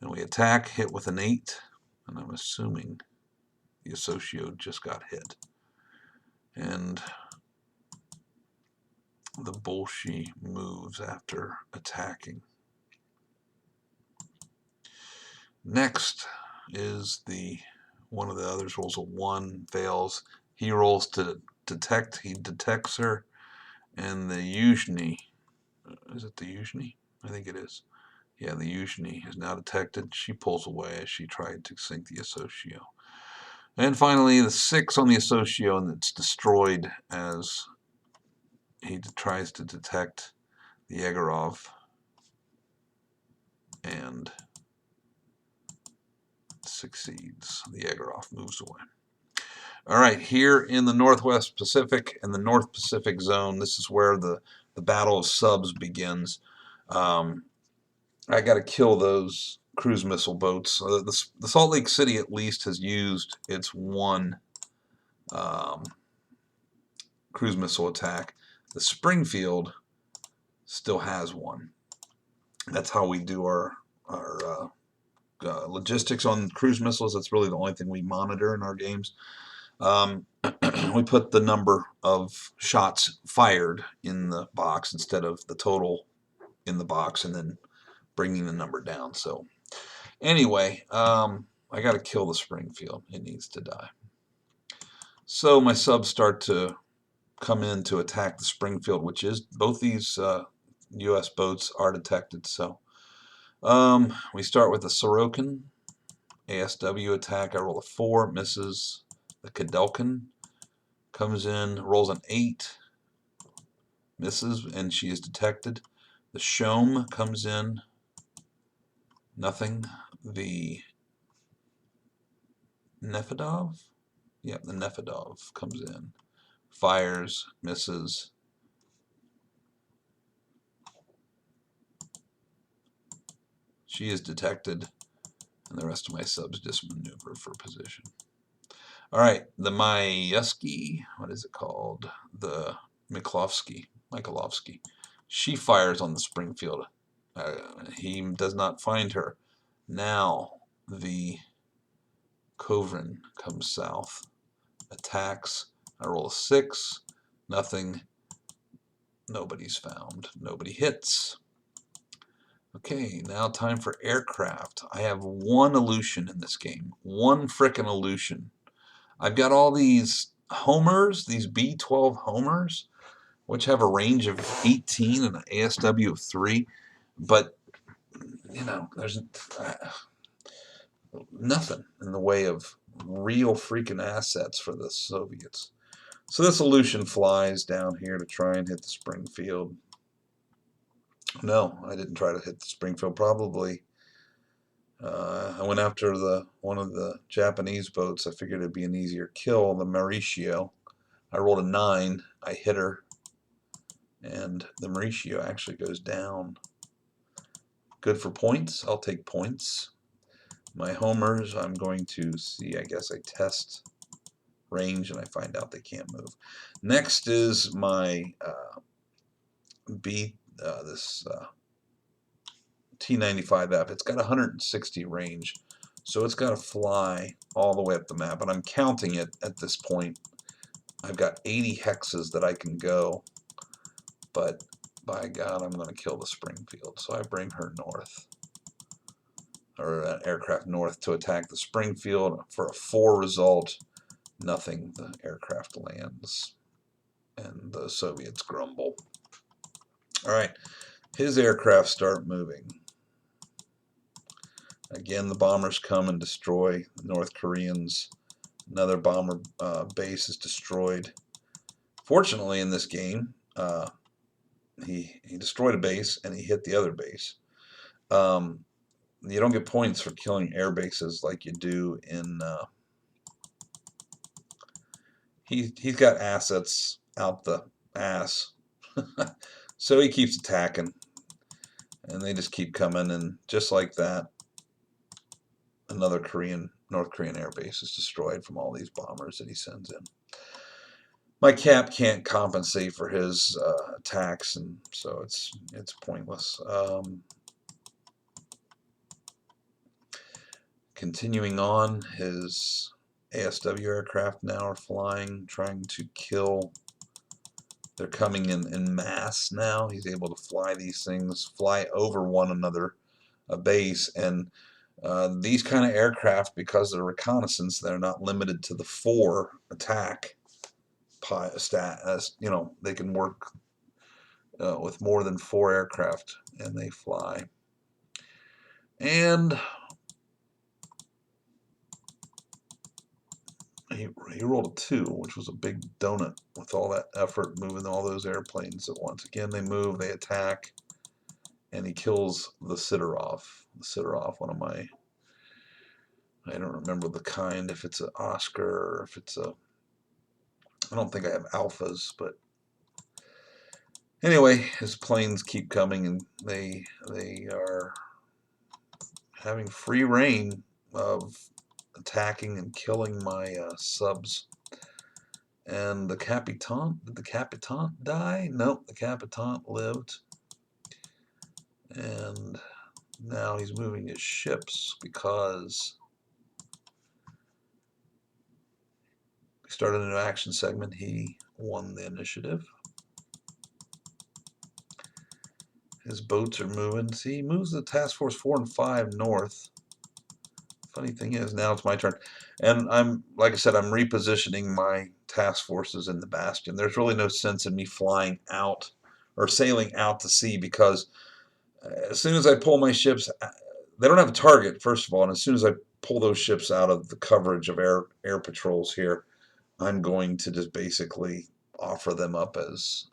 And we attack, hit with an 8, and I'm assuming the Socio just got hit. And the Bolshi moves after attacking. Next is one of the others rolls a 1, fails. He rolls to detect. He detects her, and the Yuzhny, is it the Yuzhny? I think it is. Yeah, the Yuzhny is now detected. She pulls away as she tried to sink the Associo. And finally, the 6 on the Associo, and it's destroyed as he tries to detect the Yegorov, and succeeds. The Yegorov moves away. All right, here in the Northwest Pacific and the North Pacific Zone, this is where the Battle of Subs begins. I got to kill those cruise missile boats. The Salt Lake City at least has used its one cruise missile attack. The Springfield still has one. That's how we do our logistics on cruise missiles. That's really the only thing we monitor in our games. We put the number of shots fired in the box instead of the total in the box, and then bringing the number down. So anyway, I got to kill the Springfield. It needs to die. So my subs start to come in to attack the Springfield, which is both these U.S. boats are detected. So we start with the Sorokin Asw Attack. I roll a 4, misses. The Kedelkin comes in, rolls an 8, misses, and she is detected. The Shom comes in, nothing. The Nefedov, the Nefedov comes in, fires, misses. She is detected, and the rest of my subs just maneuver for position. All right, the Mayeski, what is it called? The Mikhailovsky. She fires on the Springfield. He does not find her. Now the Kovrin comes south, attacks. I roll a 6, nothing. Nobody's found. Nobody hits. Okay, now time for aircraft. I have one Aleutian in this game. One frickin' Aleutian. I've got all these homers, these B-12 homers, which have a range of 18 and an ASW of 3, but you know, there's nothing in the way of real freaking assets for the Soviets. So this Aleutian flies down here to try and hit the Springfield. No, I didn't try to hit the Springfield. Probably I went after one of the Japanese boats. I figured it'd be an easier kill, the Mauricio. I rolled a 9. I hit her, and the Mauricio actually goes down. Good for points. I'll take points. My homers, I'm going to see, I guess I test range and I find out they can't move. Next is my this T-95F. It's got 160 range, so it's got to fly all the way up the map, and I'm counting it at this point. I've got 80 hexes that I can go, but by God, I'm going to kill the Springfield, so I bring her north, or an aircraft north, to attack the Springfield for a 4 result. Nothing. The aircraft lands, and the Soviets grumble. All right, his aircraft start moving. Again, the bombers come and destroy the North Koreans. Another bomber base is destroyed. Fortunately, in this game, he destroyed a base and he hit the other base. You don't get points for killing air bases like you do in. He's got assets out the ass, so he keeps attacking, and they just keep coming, and just like that, another North Korean air base is destroyed from all these bombers that he sends in. My cap can't compensate for his attacks, and so it's pointless. Continuing on, his ASW aircraft now are flying, trying to kill. They're coming in mass now. He's able to fly these things, fly over one another, a base, and these kind of aircraft, because they're reconnaissance, they're not limited to the 4 attack stat. You know, they can work with more than 4 aircraft, and they fly. And he rolled a 2, which was a big donut with all that effort moving all those airplanes at once. Again, they move, they attack, and he kills the Sidorov. The Sidorov, one of my, I don't remember the kind, if it's an Oscar or if it's a I don't think I have alphas, but anyway, his planes keep coming, and they are having free reign of attacking and killing my subs. And the Capitan, did the Capitan die? Nope, the Capitan lived. And now he's moving his ships because we started a new action segment. He won the initiative. His boats are moving. See, he moves the task force 4 and 5 north. Funny thing is, now it's my turn. And I'm, like I said, I'm repositioning my task forces in the bastion. There's really no sense in me flying out or sailing out to sea, because as soon as I pull my ships, they don't have a target, first of all, and as soon as I pull those ships out of the coverage of air patrols here, I'm going to just basically offer them up as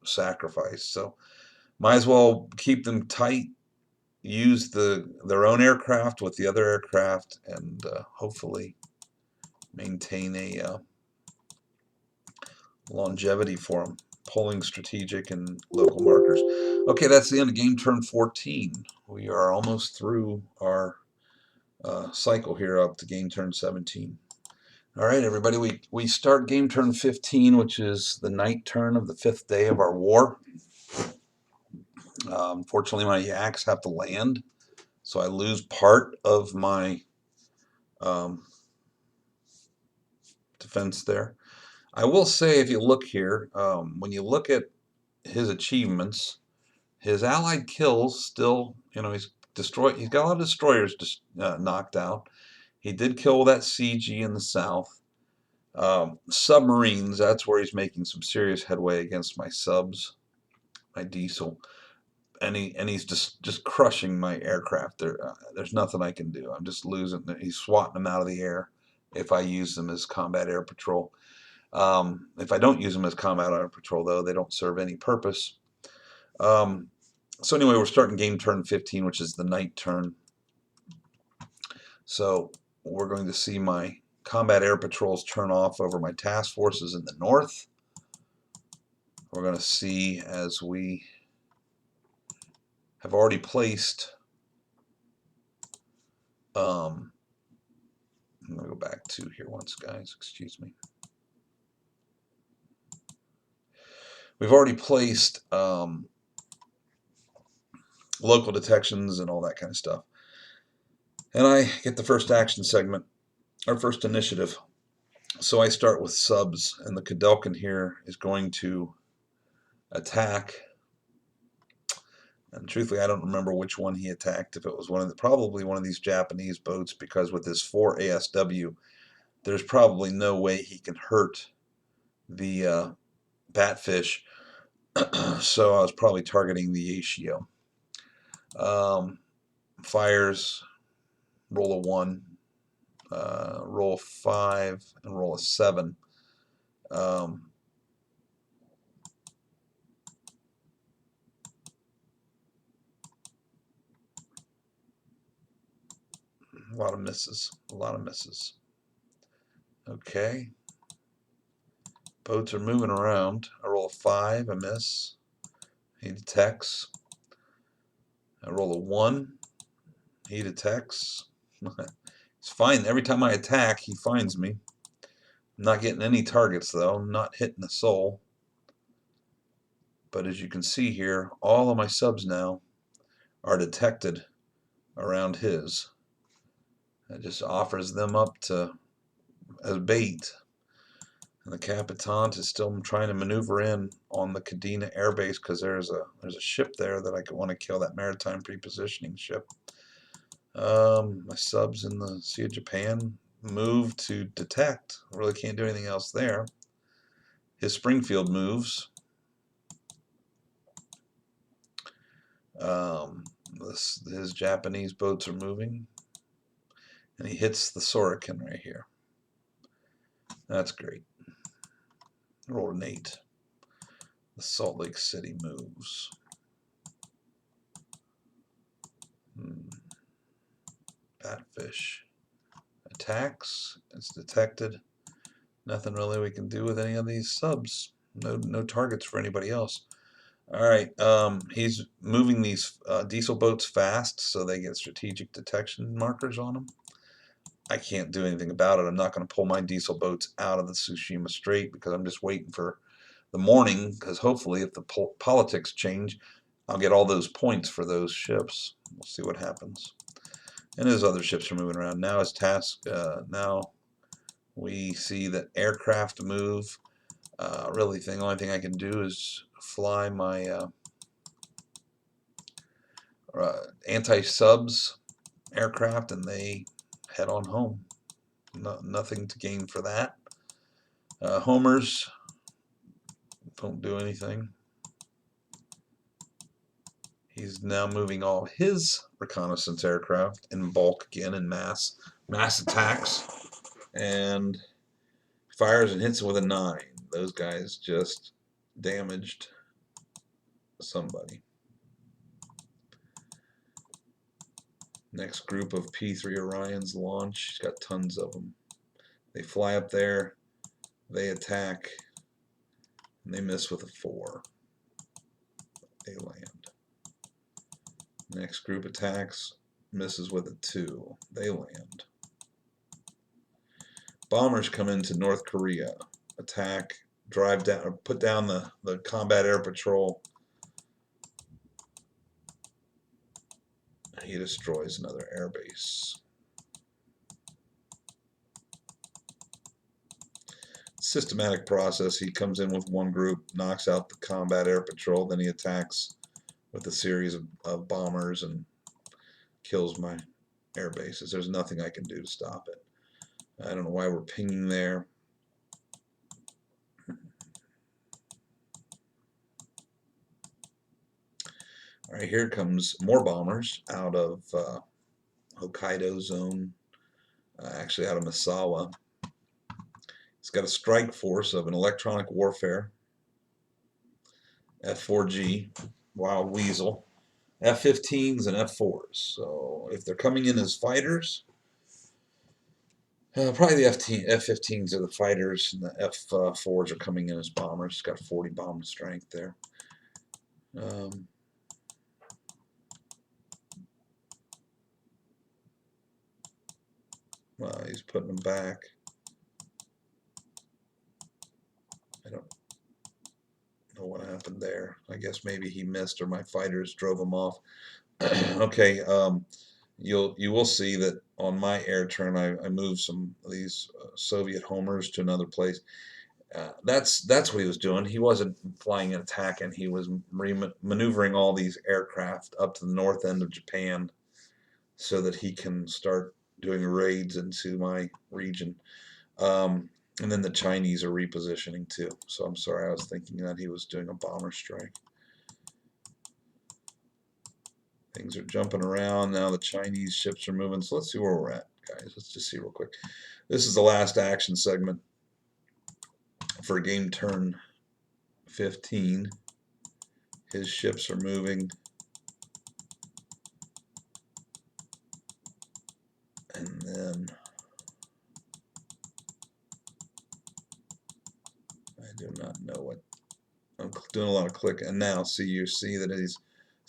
sacrifice. So might as well keep them tight, use their own aircraft with the other aircraft, and hopefully maintain a longevity for them. Pulling strategic and local markers. Okay, that's the end of game turn 14. We are almost through our cycle here up to game turn 17. All right, everybody, we start game turn 15, which is the night turn of the 5th day of our war. Unfortunately, my yaks have to land, so I lose part of my defense there. I will say, if you look here, when you look at his achievements, his allied kills still, he's destroyed. He's got a lot of destroyers just knocked out. He did kill that CG in the south. Submarines, that's where he's making some serious headway against my subs, my diesel, and he's just crushing my aircraft. There's nothing I can do. I'm just losing. He's swatting them out of the air if I use them as combat air patrol. If I don't use them as combat air patrol, though, they don't serve any purpose. So anyway, we're starting game turn 15, which is the night turn. So we're going to see my combat air patrols turn off over my task forces in the north. We're going to see, as we have already placed, I'm going to go back to here once, guys, excuse me. We've already placed local detections and all that kind of stuff. And I get the first action segment, our first initiative. So I start with subs, and the Kudelkin here is going to attack. And truthfully, I don't remember which one he attacked. If it was probably one of these Japanese boats, because with his 4 ASW, there's probably no way he can hurt the batfish. So I was probably targeting the Ashio. Fires, roll a 1, roll a 5, and roll a 7. A lot of misses. A lot of misses. Okay. Boats are moving around. I roll a 5, a miss. He detects. I roll a 1. He detects. It's fine. Every time I attack, he finds me. I'm not getting any targets, though. I'm not hitting a soul. But as you can see here, all of my subs now are detected around his. It just offers them up as bait. And the Capitan is still trying to maneuver in on the Kadena Air Base, because there's a ship there that I could want to kill, that maritime prepositioning ship. My subs in the Sea of Japan move to detect. I really can't do anything else there. His Springfield moves. His Japanese boats are moving. And he hits the Sorokin right here. That's great. Rolled an 8. The Salt Lake City moves. Batfish attacks. It's detected. Nothing really we can do with any of these subs. No targets for anybody else. All right, he's moving these diesel boats fast, so they get strategic detection markers on them. I can't do anything about it. I'm not going to pull my diesel boats out of the Tsushima Strait because I'm just waiting for the morning, because hopefully if the politics change, I'll get all those points for those ships. We'll see what happens. And his other ships are moving around. Now his task, now we see that aircraft move. Really, the only thing I can do is fly my anti-subs aircraft, and they head on home. Nothing to gain for that. Homers don't do anything. He's now moving all his reconnaissance aircraft in bulk again in mass attacks, and fires and hits with a 9. Those guys just damaged somebody. Next group of P3 Orions launch. He's got tons of them. They fly up there, they attack, and they miss with a 4. They land. Next group attacks, misses with a 2. They land. Bombers come into North Korea, attack, drive down, or put down the combat air patrol. He destroys another airbase. Systematic process. He comes in with one group, knocks out the combat air patrol, then he attacks with a series of bombers and kills my air bases. There's nothing I can do to stop it. I don't know why we're pinging there. All right, here comes more bombers out of Hokkaido zone, actually out of Misawa. It's got a strike force of an electronic warfare, F4G, Wild Weasel, F-15s and F-4s. So if they're coming in as fighters, probably the F-15s are the fighters, and the F-4s are coming in as bombers. It's got 40 bomb strength there. Well, he's putting them back. I don't know what happened there. I guess maybe he missed, or my fighters drove him off. Okay, you will see that on my air turn, I moved some of these Soviet homers to another place. That's what he was doing. He wasn't flying an attack, and he was maneuvering all these aircraft up to the north end of Japan so that he can start doing raids into my region. And then the Chinese are repositioning too. So I'm sorry, I was thinking that he was doing a bomber strike. Things are jumping around now. The Chinese ships are moving. So let's see where we're at, guys. Let's just see real quick. This is the last action segment for game turn 15. His ships are moving. And then I do not know what. I'm doing a lot of clicking. And now you see that his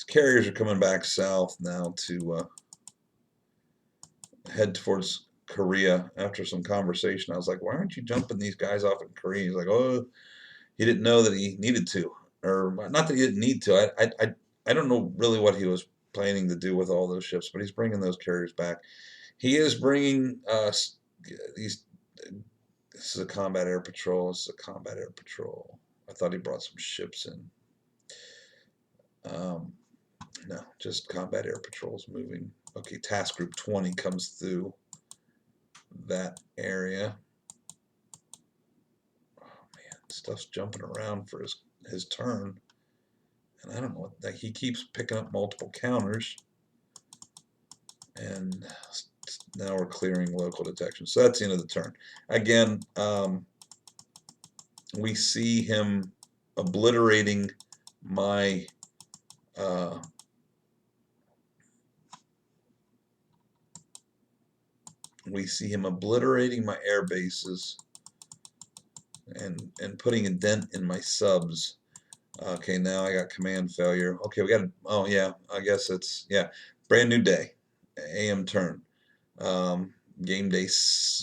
carriers are coming back south now to head towards Korea. After some conversation, I was like, why aren't you jumping these guys off in Korea? He's like, oh, he didn't know that he needed to. Or not that he didn't need to. I don't know really what he was planning to do with all those ships, but he's bringing those carriers back. He is bringing these. This is a combat air patrol. This is a combat air patrol. I thought he brought some ships in. No, just combat air patrols moving. Okay, task group 20 comes through that area. Oh man, stuff's jumping around for his turn. And I don't know what that, he keeps picking up multiple counters. And now we're clearing local detection. So that's the end of the turn. Again, we see him obliterating my air bases and putting a dent in my subs. Okay, now I got command failure. Okay, we got, oh yeah, I guess it's, yeah, brand new day, AM turn. Game day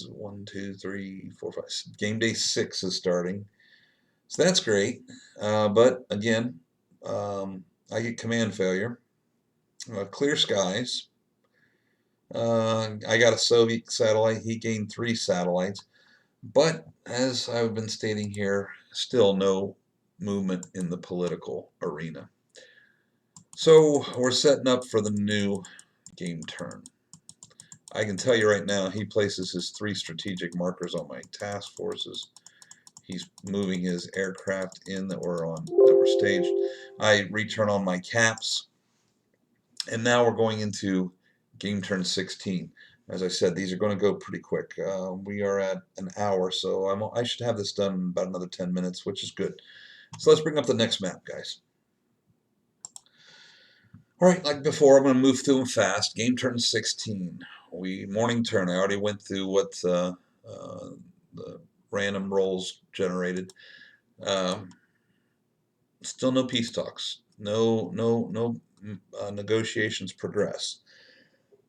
1, 2, 3, 4, 5. Game day 6 is starting, so that's great. But again, I get command failure. Clear skies. I got a Soviet satellite. He gained 3 satellites. But as I've been stating here, still no movement in the political arena. So we're setting up for the new game turn. I can tell you right now, he places his 3 strategic markers on my task forces. He's moving his aircraft in that were staged. I return on my caps, and now we're going into game turn 16. As I said, these are going to go pretty quick. We are at an hour, so I should have this done in about another 10 minutes, which is good. So let's bring up the next map, guys. All right, like before, I'm going to move through them fast. Game turn 16. Morning turn. I already went through what the random rolls generated. Still no peace talks. No negotiations progress.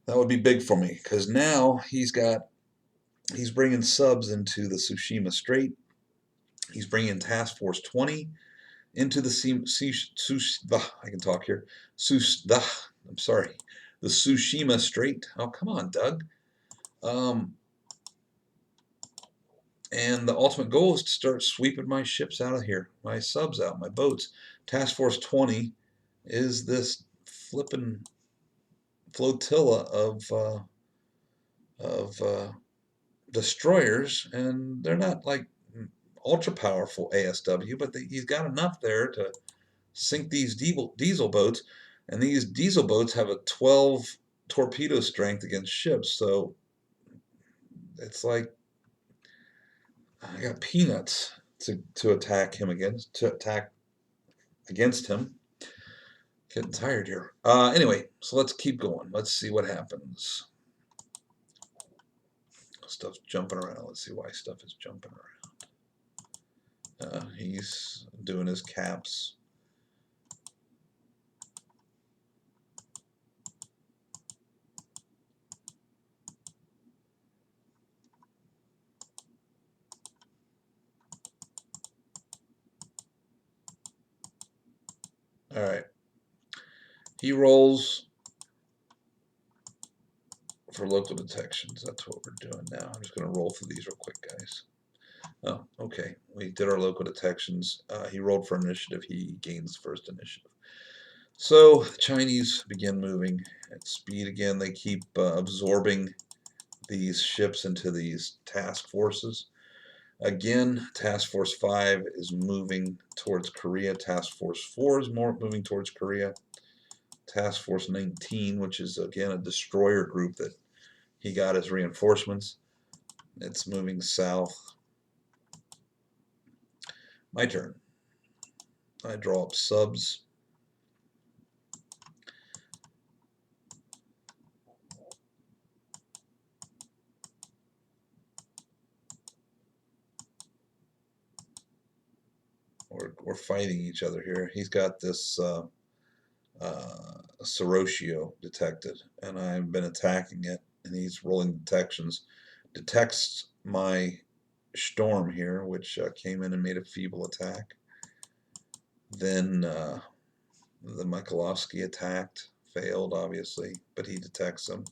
That would be big for me because now he's bringing subs into the Tsushima Strait. He's bringing Task Force 20 into the I can talk here. I'm sorry, the Tsushima Strait. Oh, come on, Doug. And the ultimate goal is to start sweeping my ships out of here, my subs out, my boats. Task Force 20 is this flippin' flotilla of destroyers, and they're not like ultra powerful ASW, but he's got enough there to sink these diesel boats, and these diesel boats have a 12 torpedo strength against ships, so it's like I got peanuts to attack him against him. Getting tired here. Anyway, so let's keep going. Let's see what happens. Stuff's jumping around. Let's see why stuff is jumping around. He's doing his caps. All right. He rolls for local detections. That's what we're doing now. I'm just going to roll through these real quick, guys. Oh, okay. We did our local detections. He rolled for initiative. He gains first initiative. So the Chinese begin moving at speed again. They keep absorbing these ships into these task forces. Again, Task Force 5 is moving towards Korea. Task Force 4 is moving towards Korea. Task Force 19, which is again a destroyer group that he got as reinforcements, it's moving south. My turn. I draw up subs. We're fighting each other here. He's got this Sorokin detected, and I've been attacking it, and he's rolling detections. Detects my storm here, which came in and made a feeble attack. Then the Mikhailovsky attacked, failed obviously, but he detects them.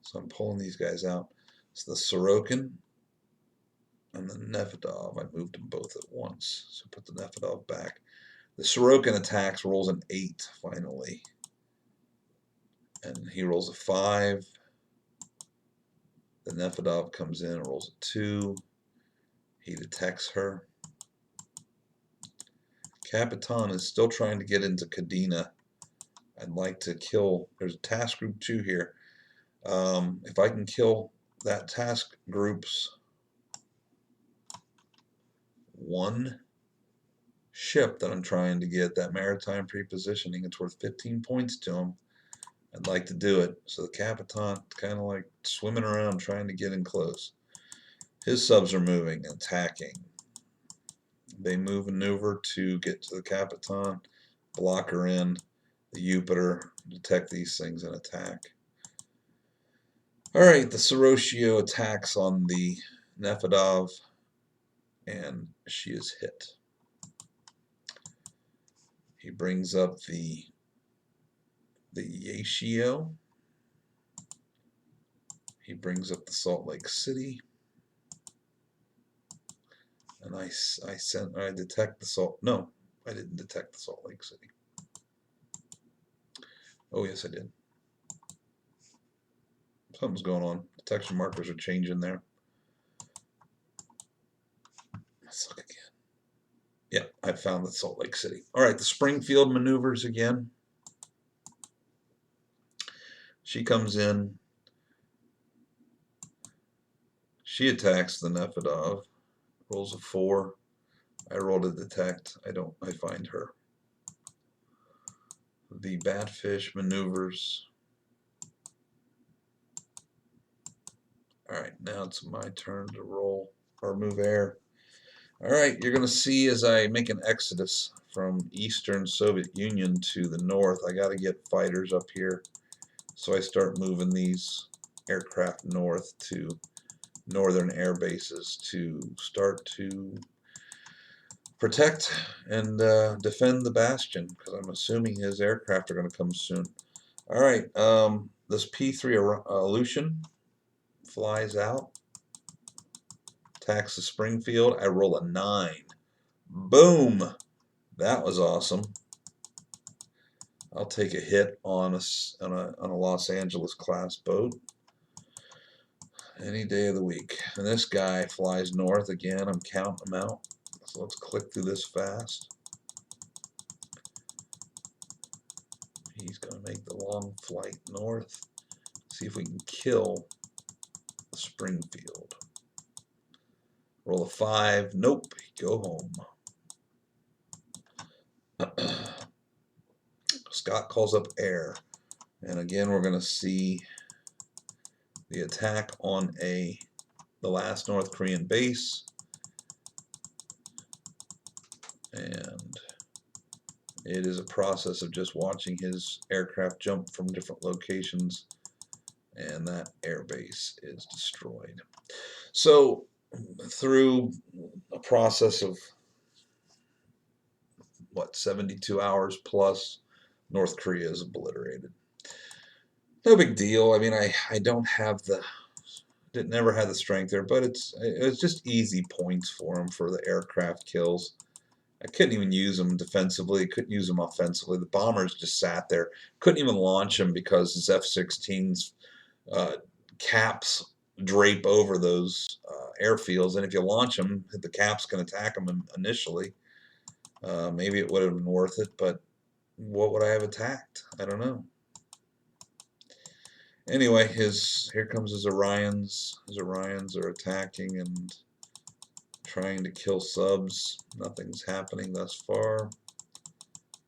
So I'm pulling these guys out. So the Sorokin and the Nefedov, I moved them both at once. So put the Nefedov back. The Sorokin attacks, rolls an 8 finally. And he rolls a 5. The Nefedov comes in and rolls a 2. He detects her. Capitan is still trying to get into Kadena. I'd like to kill, there's a task group 2 here. If I can kill that task group's 1 ship that I'm trying to get, that maritime prepositioning, it's worth 15 points to him. I'd like to do it. So the Capitan kind of like swimming around trying to get in close. His subs are moving, attacking. They maneuver to get to the Capitan, block her in. The Jupiter, detect these things and attack. Alright, the Sorokin attacks on the Nefedov, and she is hit. He brings up the Yashio. He brings up the Salt Lake City. And I detect the Salt. No, I didn't detect the Salt Lake City. Oh, yes, I did. Something's going on. Detection markers are changing there. Let's look again. Yeah, I found the Salt Lake City. All right, the Springfield maneuvers again. She comes in. She attacks the Nefedov. Rolls a 4. I roll to detect. I find her. The Batfish maneuvers. Alright, now it's my turn to roll or move air. Alright, you're going to see as I make an exodus from Eastern Soviet Union to the north, I got to get fighters up here. So I start moving these aircraft north to northern air bases to start to protect and defend the bastion, because I'm assuming his aircraft are going to come soon. Alright, this P3 Aleutian flies out, attacks the Springfield. I roll a 9. Boom! That was awesome. I'll take a hit on a Los Angeles class boat any day of the week. And this guy flies north again. I'm counting them out. So let's click through this fast. He's going to make the long flight north. See if we can kill the Springfield. Roll a 5. Nope. Go home. Scott calls up air. And again, we're going to see the attack on the last North Korean base. And it is a process of just watching his aircraft jump from different locations, and that air base is destroyed. So through a process of 72 hours plus, North Korea is obliterated. No big deal. I mean, I don't have never had the strength there, but it's just easy points for him for the aircraft kills. I couldn't even use them defensively. Couldn't use them offensively. The bombers just sat there. Couldn't even launch them because his F-16's caps drape over those airfields, and if you launch them, the caps can attack them initially. Maybe it would have been worth it, but what would I have attacked? I don't know. Anyway, here comes his Orions. His Orions are attacking and trying to kill subs. Nothing's happening thus far.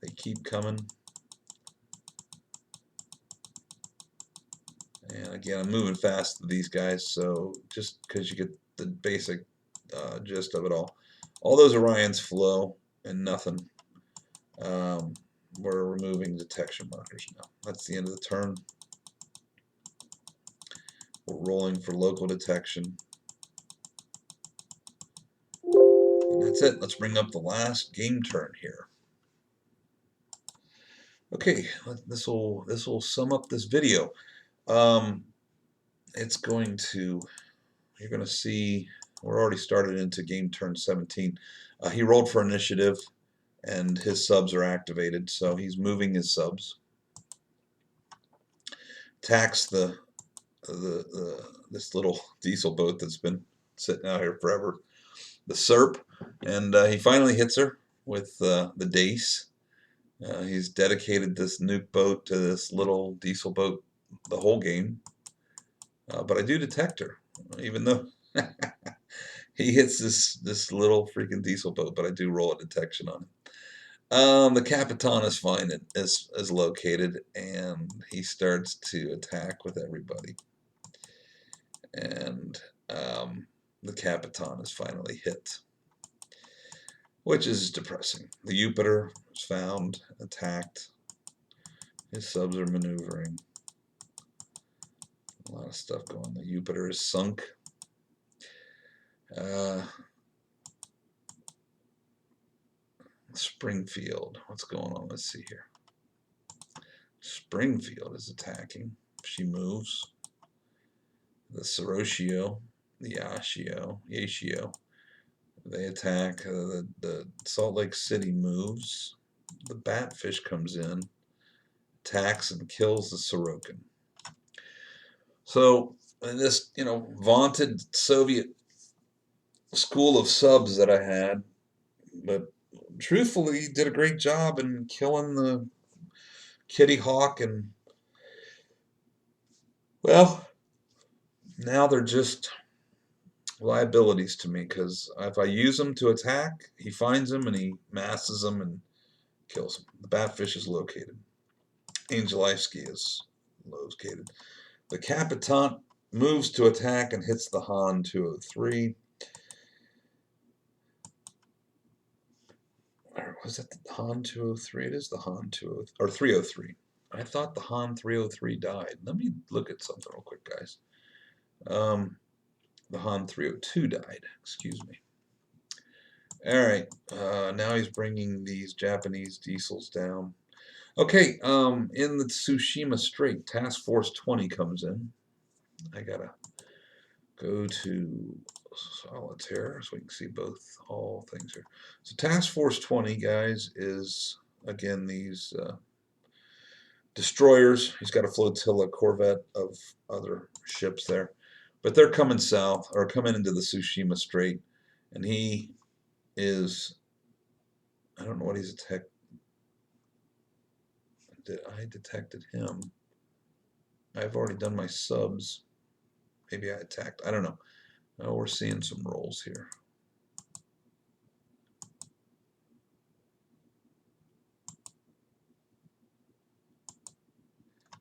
They keep coming. And again, I'm moving fast to these guys, so just because you get the basic gist of it all. All those Orions flow and nothing. We're removing detection markers now. That's the end of the turn. We're rolling for local detection. And that's it. Let's bring up the last game turn here. Okay, this will sum up this video. It's going to, you're going to see, we're already started into game turn 17. He rolled for initiative, and his subs are activated, so he's moving his subs. Attacks this little diesel boat that's been sitting out here forever, the SERP, and he finally hits her with the Dace. He's dedicated this nuke boat to this little diesel boat the whole game, but I do detect her, even though he hits this little freaking diesel boat, but I do roll a detection on it. The Capitan is fine, is located, and he starts to attack with everybody. And the Capitan is finally hit. which is depressing. The Jupiter is found, attacked. His subs are maneuvering. A lot of stuff going. The Jupiter is sunk. Springfield. What's going on? Let's see here. Springfield is attacking. She moves. The Sorokio, the Yashio, they attack. The Salt Lake City moves. The Batfish comes in, attacks and kills the Sorokin. So in this, vaunted Soviet school of subs that I had, but truthfully did a great job in killing the Kitty Hawk, and well, now they're just liabilities to me, because if I use them to attack, he finds them and he masses them and kills them. The Batfish is located. Angelivsky is located. The Capitan moves to attack and hits the Han 203. Or was that the Han 203? It is the Han 203 or 303. I thought the Han 303 died. Let me look at something real quick, guys. The Han 302 died. Excuse me. All right. Now he's bringing these Japanese diesels down. Okay. In the Tsushima Strait, Task Force 20 comes in. I gotta go to Solitaire so we can see all things here. So Task Force 20, guys, is again these destroyers. He's got a flotilla, corvette of other ships there, but they're coming south or coming into the Tsushima Strait, and he is, I don't know what he's attacked. I detected him. I've already done my subs. Maybe I attacked. I don't know. Oh, we're seeing some rolls here.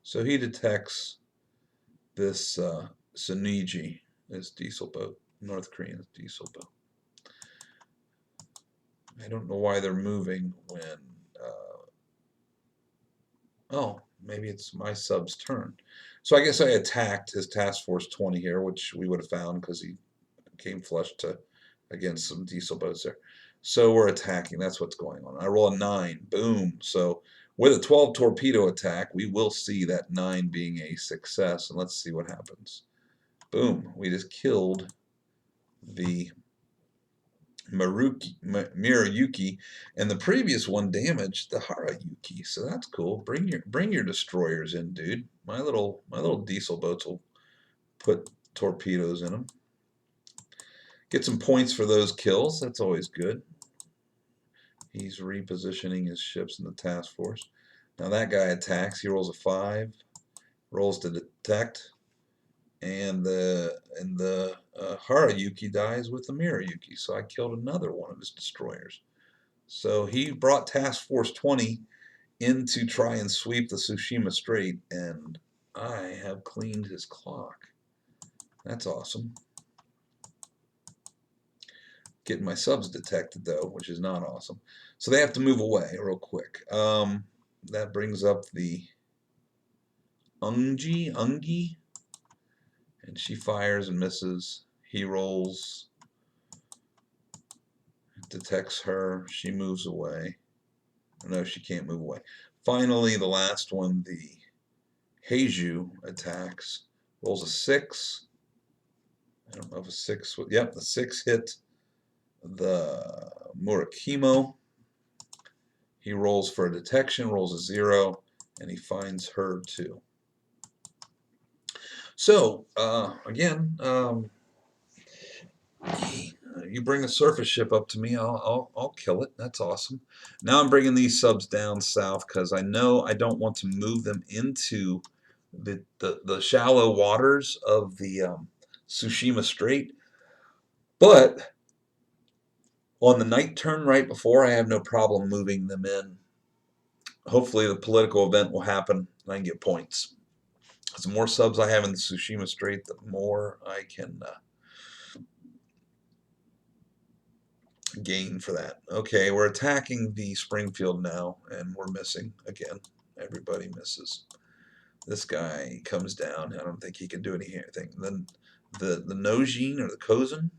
So he detects this Suniji, this diesel boat, North Korean diesel boat. I don't know why they're moving when, oh, maybe it's my sub's turn. So I guess I attacked his Task Force 20 here, which we would have found because he came flush to against some diesel boats there. So we're attacking. That's what's going on. I roll a 9. Boom. So with a 12 torpedo attack, we will see that 9 being a success. And let's see what happens. Boom. We just killed the Mirayuki, and the previous one damaged the Harayuki. So that's cool. Bring your destroyers in, dude. My little diesel boats will put torpedoes in them. Get some points for those kills. That's always good. He's repositioning his ships in the task force. Now that guy attacks. He rolls a 5, rolls to detect, and the Harayuki dies with the Mirayuki. So I killed another one of his destroyers. So he brought Task Force 20 in to try and sweep the Tsushima Strait, and I have cleaned his clock. That's awesome. Getting my subs detected, though, which is not awesome. So they have to move away real quick. That brings up the Ungi, and she fires and misses. He rolls, detects her. She moves away. No, she can't move away. Finally, the last one, the Heiju, attacks. Rolls a 6. I don't know if a 6. Yep, the 6 hit the Murakimo. He rolls for a detection, rolls a 0, and he finds her too. So again, you bring a surface ship up to me, I'll kill it. That's awesome. Now I'm bringing these subs down south because I know I don't want to move them into the shallow waters of the Tsushima Strait. But on the night turn right before, I have no problem moving them in. Hopefully the political event will happen and I can get points. The more subs I have in the Tsushima Strait, the more I can gain for that. Okay, we're attacking the Springfield now, and we're missing again. Everybody misses. This guy comes down. I don't think he can do anything. Then the Nojin or the Kozin,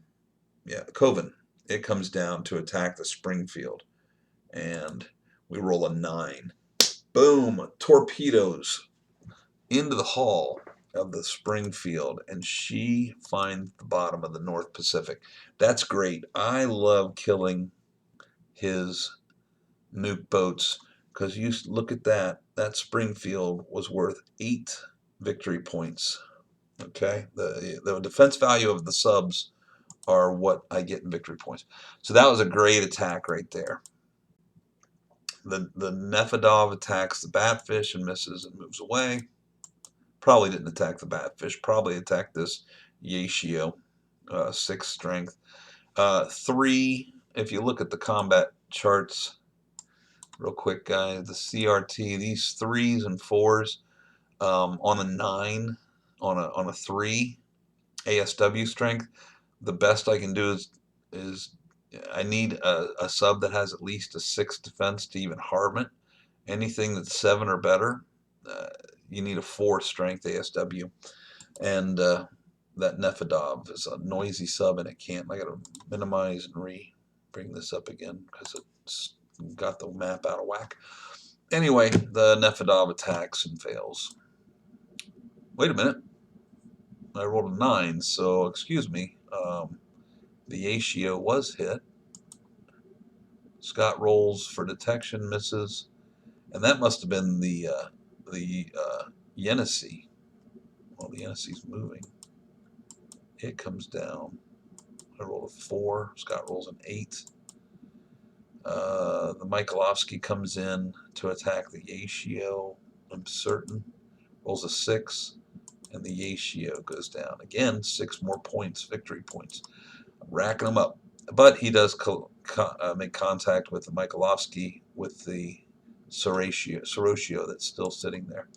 yeah, the Coven. It comes down to attack the Springfield, and we roll a 9. Boom! Torpedoes into the hull of the Springfield, and she finds the bottom of the North Pacific. That's great. I love killing his nuke boats, because you look at that. That Springfield was worth 8 victory points. Okay, the defense value of the subs are what I get in victory points. So that was a great attack right there. The Nefedov attacks the Batfish and misses and moves away. Probably didn't attack the Batfish. Probably attacked this Yaishio, 6 strength. 3, if you look at the combat charts, real quick, guys, the CRT, these 3s and 4s on a 9, on a 3 ASW strength, the best I can do is I need a sub that has at least a 6 defense to even harm it. Anything that's 7 or better, you need a 4 strength ASW. And that Nefedov is a noisy sub, and it can't. I got to minimize and bring this up again because it's got the map out of whack. Anyway, the Nefedov attacks and fails. Wait a minute. I rolled a 9, so excuse me. The Yaishio was hit. Scott rolls for detection, misses, and that must have been the Yenisei. Well, the Yenisei's moving. It comes down. I rolled a 4. Scott rolls an 8. The Mikhailovsky comes in to attack the Yaishio. I'm certain. Rolls a 6, and the Yaishio goes down. Again, 6 more points, victory points. I'm racking them up. But he does make contact with the Mikhailovsky with the Sorokin that's still sitting there.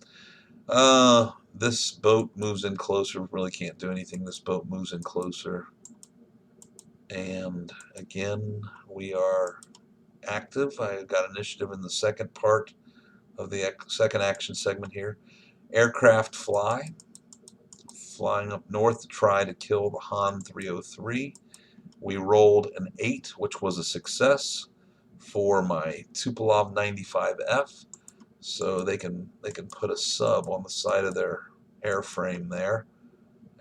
This boat moves in closer. Really can't do anything. This boat moves in closer. And again, we are active. I got initiative in the second part of the second action segment here. Aircraft flying up north to try to kill the Han 303. We rolled an 8, which was a success for my Tupolev 95F. So they can put a sub on the side of their airframe there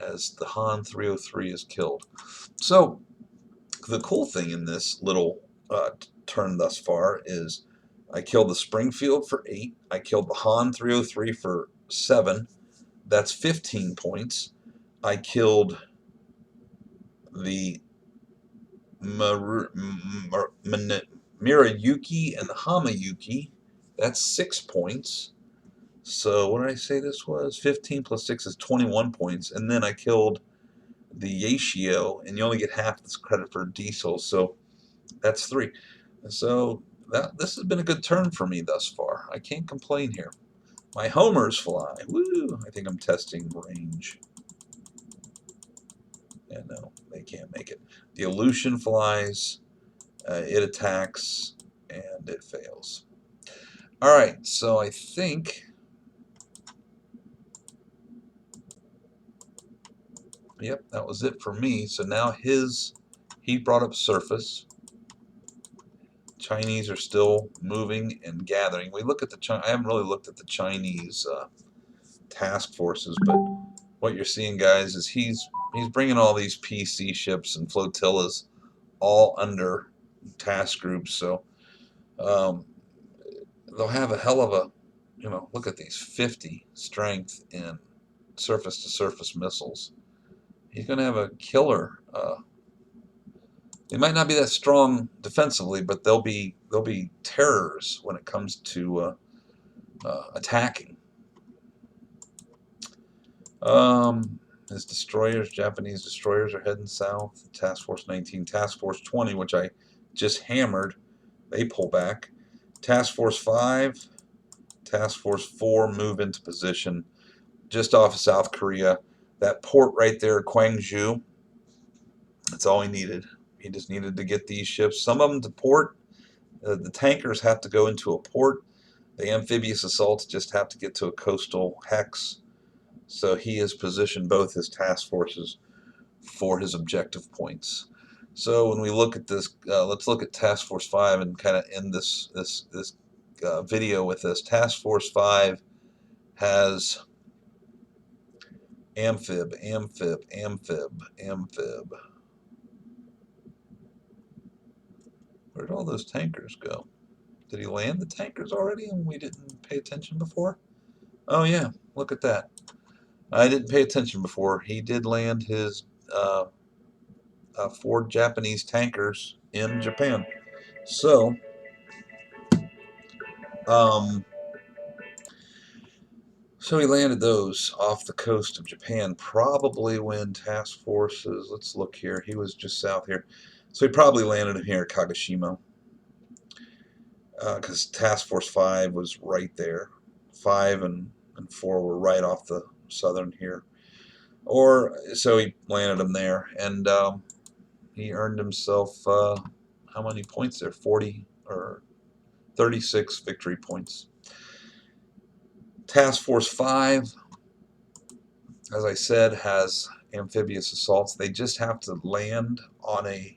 as the Han 303 is killed. So the cool thing in this little turn thus far is I killed the Springfield for 8. I killed the Han 303 for 7. That's 15 points. I killed the Mirayuki and the Hamayuki. That's 6 points. So what did I say this was? 15 plus 6 is 21 points. And then I killed the Yaishio, and you only get half this credit for diesel, so that's 3. And so this has been a good turn for me thus far. I can't complain here. My homers fly. Woo! I think I'm testing range. Yeah, no, they can't make it. The Aleutian flies. It attacks, and it fails. All right, so I think... Yep, that was it for me. So now he brought up surface. Chinese are still moving and gathering. We look at I haven't really looked at the Chinese task forces, but what you're seeing, guys, is he's bringing all these PC ships and flotillas all under task groups. So they'll have a hell of a, look at these 50 strength in surface-to-surface missiles. He's going to have a killer. They might not be that strong defensively, but they'll be terrors when it comes to attacking. His destroyers, Japanese destroyers, are heading south. Task Force 19, Task Force 20, which I just hammered, they pull back. Task Force 5, Task Force 4 move into position just off of South Korea. That port right there, Gwangju, that's all he needed. He just needed to get these ships, some of them to port. The tankers have to go into a port. The amphibious assaults just have to get to a coastal hex. So he has positioned both his task forces for his objective points. So when we look at this, let's look at Task Force 5 and kind of end this video with this. Task Force 5 has amphib, amphib, amphib, amphib. Where'd all those tankers go? Did he land the tankers already and we didn't pay attention before? Oh yeah, look at that. I didn't pay attention before. He did land his 4 Japanese tankers in Japan. So, so he landed those off the coast of Japan, probably when task forces, let's look here, he was just south here. So he probably landed him here at Kagoshima, because Task Force 5 was right there. 5 and 4 were right off the southern here. Or, so he landed them there, and he earned himself, how many points there? 40 or 36 victory points. Task Force 5, as I said, has amphibious assaults. They just have to land on a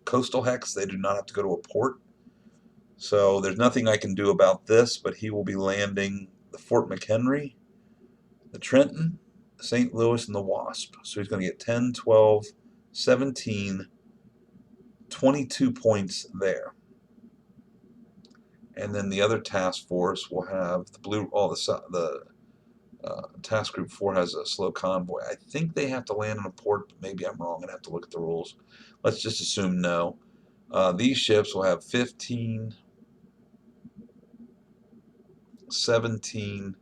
coastal hex. They do not have to go to a port. So there's nothing I can do about this, but he will be landing the Fort McHenry, the Trenton, the St. Louis, and the Wasp. So he's going to get 10, 12, 17, 22 points there. And then the other task force will have the blue. Task Group 4 has a slow convoy. I think they have to land in a port, but maybe I'm wrong. I'd have to look at the rules. Let's just assume no. These ships will have 15, 17,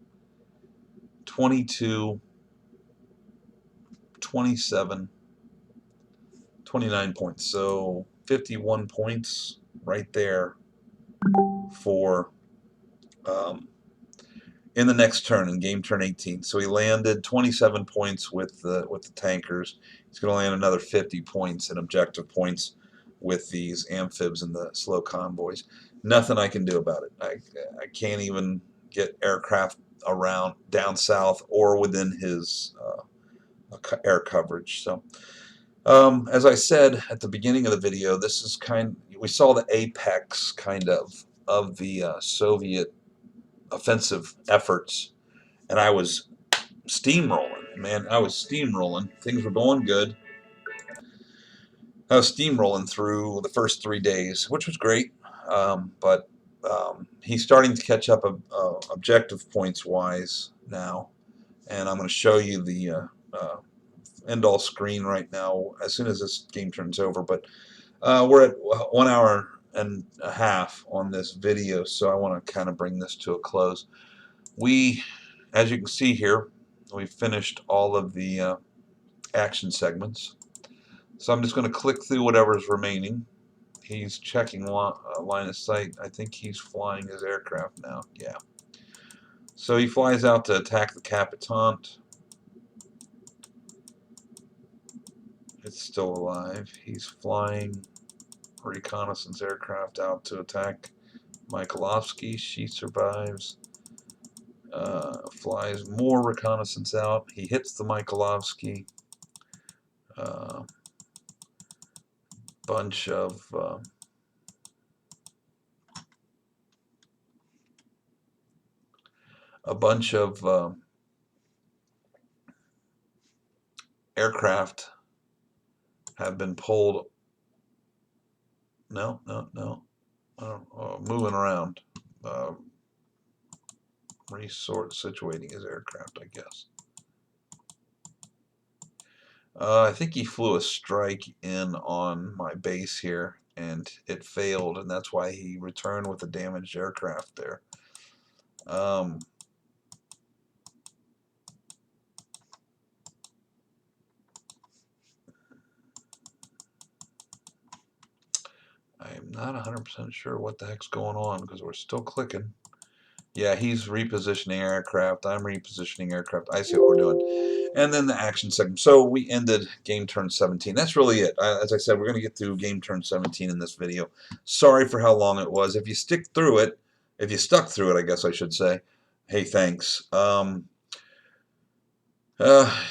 22, 27, 29 points. So 51 points right there for in the next turn, in game turn 18. So he landed 27 points with the tankers. He's going to land another 50 points in objective points with these amphibs and the slow convoys. Nothing I can do about it. I can't even get aircraft around down south or within his air coverage. So as I said at the beginning of the video, this is we saw the apex kind of the Soviet offensive efforts, and I was steamrolling, man. I was steamrolling. Things were going good. I was steamrolling through the first 3 days, which was great. But he's starting to catch up objective points wise now, and I'm going to show you the end all screen right now as soon as this game turns over. But we're at 1 hour and a half on this video, so I want to kind of bring this to a close. As you can see here, we finished all of the action segments. So I'm just going to click through whatever's remaining. He's checking line of sight. I think he's flying his aircraft now. Yeah. So he flies out to attack the Capitante. It's still alive. He's flying reconnaissance aircraft out to attack Mikhailovsky. She survives. Flies more reconnaissance out. He hits the Mikhailovsky. Bunch of aircraft have been pulled. No. Moving around. Situating his aircraft, I guess. I think he flew a strike in on my base here, and it failed, and that's why he returned with a damaged aircraft there. I'm not 100% sure what the heck's going on because we're still clicking. Yeah, he's repositioning aircraft. I'm repositioning aircraft. I see what we're doing. And then the action segment. So we ended game turn 17. That's really it. As I said, we're going to get through game turn 17 in this video. Sorry for how long it was. If you stick through it, if you stuck through it, I guess I should say, hey, thanks.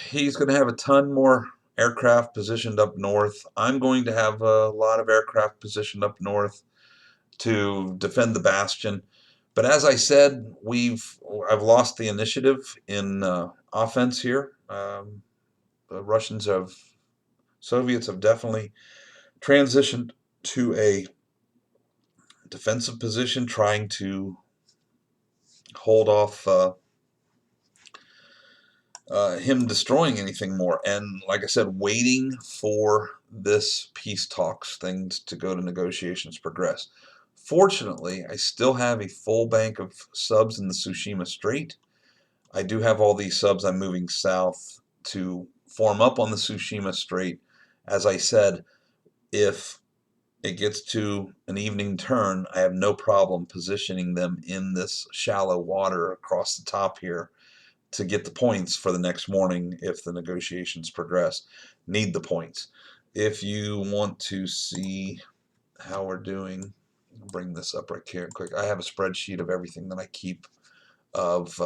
He's going to have a ton more aircraft positioned up north. I'm going to have a lot of aircraft positioned up north to defend the bastion. But as I said, I've lost the initiative in offense here. The Soviets have definitely transitioned to a defensive position, trying to hold off him destroying anything more. And like I said, waiting for this peace talks things to go to negotiations progress. Fortunately, I still have a full bank of subs in the Tsushima Strait. I do have all these subs. I'm moving south to form up on the Tsushima Strait. As I said, if it gets to an evening turn, I have no problem positioning them in this shallow water across the top here to get the points for the next morning if the negotiations progress. Need the points. If you want to see how we're doing, I'll bring this up right here quick. I have a spreadsheet of everything that I keep of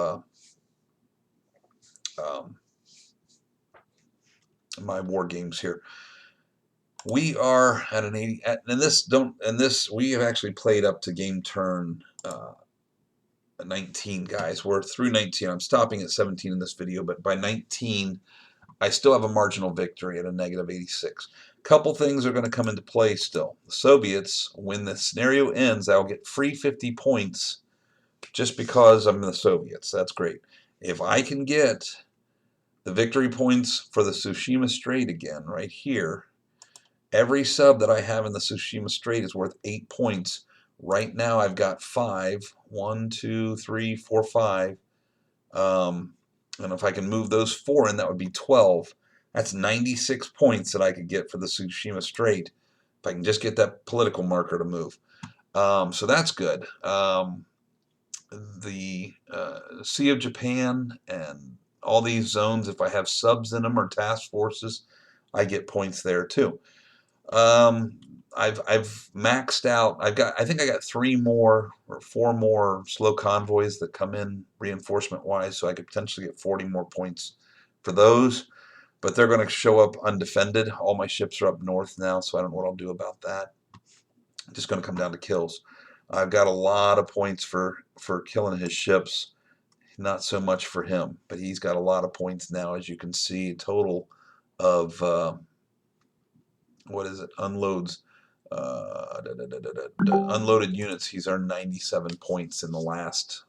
my war games here. We are at an 80, and this we have actually played up to game turn 19, guys. We're through 19. I'm stopping at 17 in this video, but by 19, I still have a marginal victory at a negative 86. Couple things are going to come into play still. The Soviets, when the scenario ends, I'll get free 50 points just because I'm the Soviets. That's great. If I can get the victory points for the Tsushima Strait again, right here, every sub that I have in the Tsushima Strait is worth 8 points. Right now I've got 5. 1, 2, 3, 4, 5. And if I can move those 4 in, that would be 12. That's 96 points that I could get for the Tsushima Strait if I can just get that political marker to move. So that's good. The Sea of Japan and all these zones, if I have subs in them or task forces, I get points there too. I've maxed out. I think I got 3 more or 4 more slow convoys that come in reinforcement wise, so I could potentially get 40 more points for those. But they're going to show up undefended. All my ships are up north now, so I don't know what I'll do about that. I'm just going to come down to kills. I've got a lot of points for killing his ships. Not so much for him, but he's got a lot of points now, as you can see. A total of what is it? Unloads. Unloaded units. He's earned 97 points in the last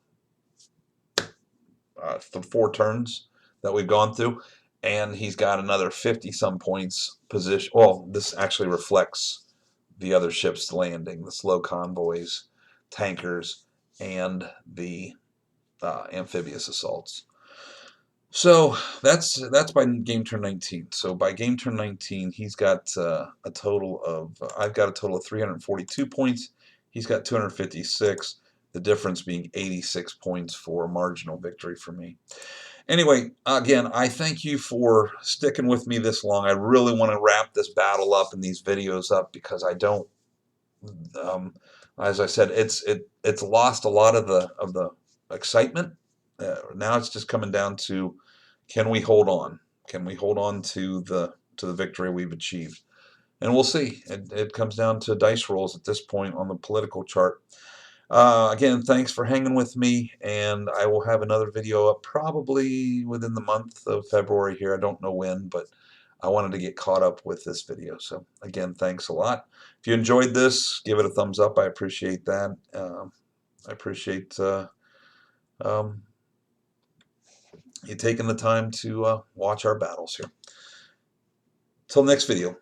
4 turns that we've gone through, and he's got another 50 some points position. Well, this actually reflects the other ships landing, the slow convoys, tankers, and the amphibious assaults. So that's by game turn 19. So by game turn 19, he's got a total of I've got a total of 342 points. He's got 256. The difference being 86 points for marginal victory for me. Anyway, again, I thank you for sticking with me this long. I really want to wrap this battle up and these videos up because I don't. As I said, it's lost a lot of the excitement. Now it's just coming down to, can we hold on? Can we hold on to the victory we've achieved? And we'll see. It comes down to dice rolls at this point on the political chart. Again, thanks for hanging with me, and I will have another video up probably within the month of February here. I don't know when, but I wanted to get caught up with this video. So again, thanks a lot. If you enjoyed this, give it a thumbs up. I appreciate that. I appreciate you taking the time to watch our battles here. Till next video.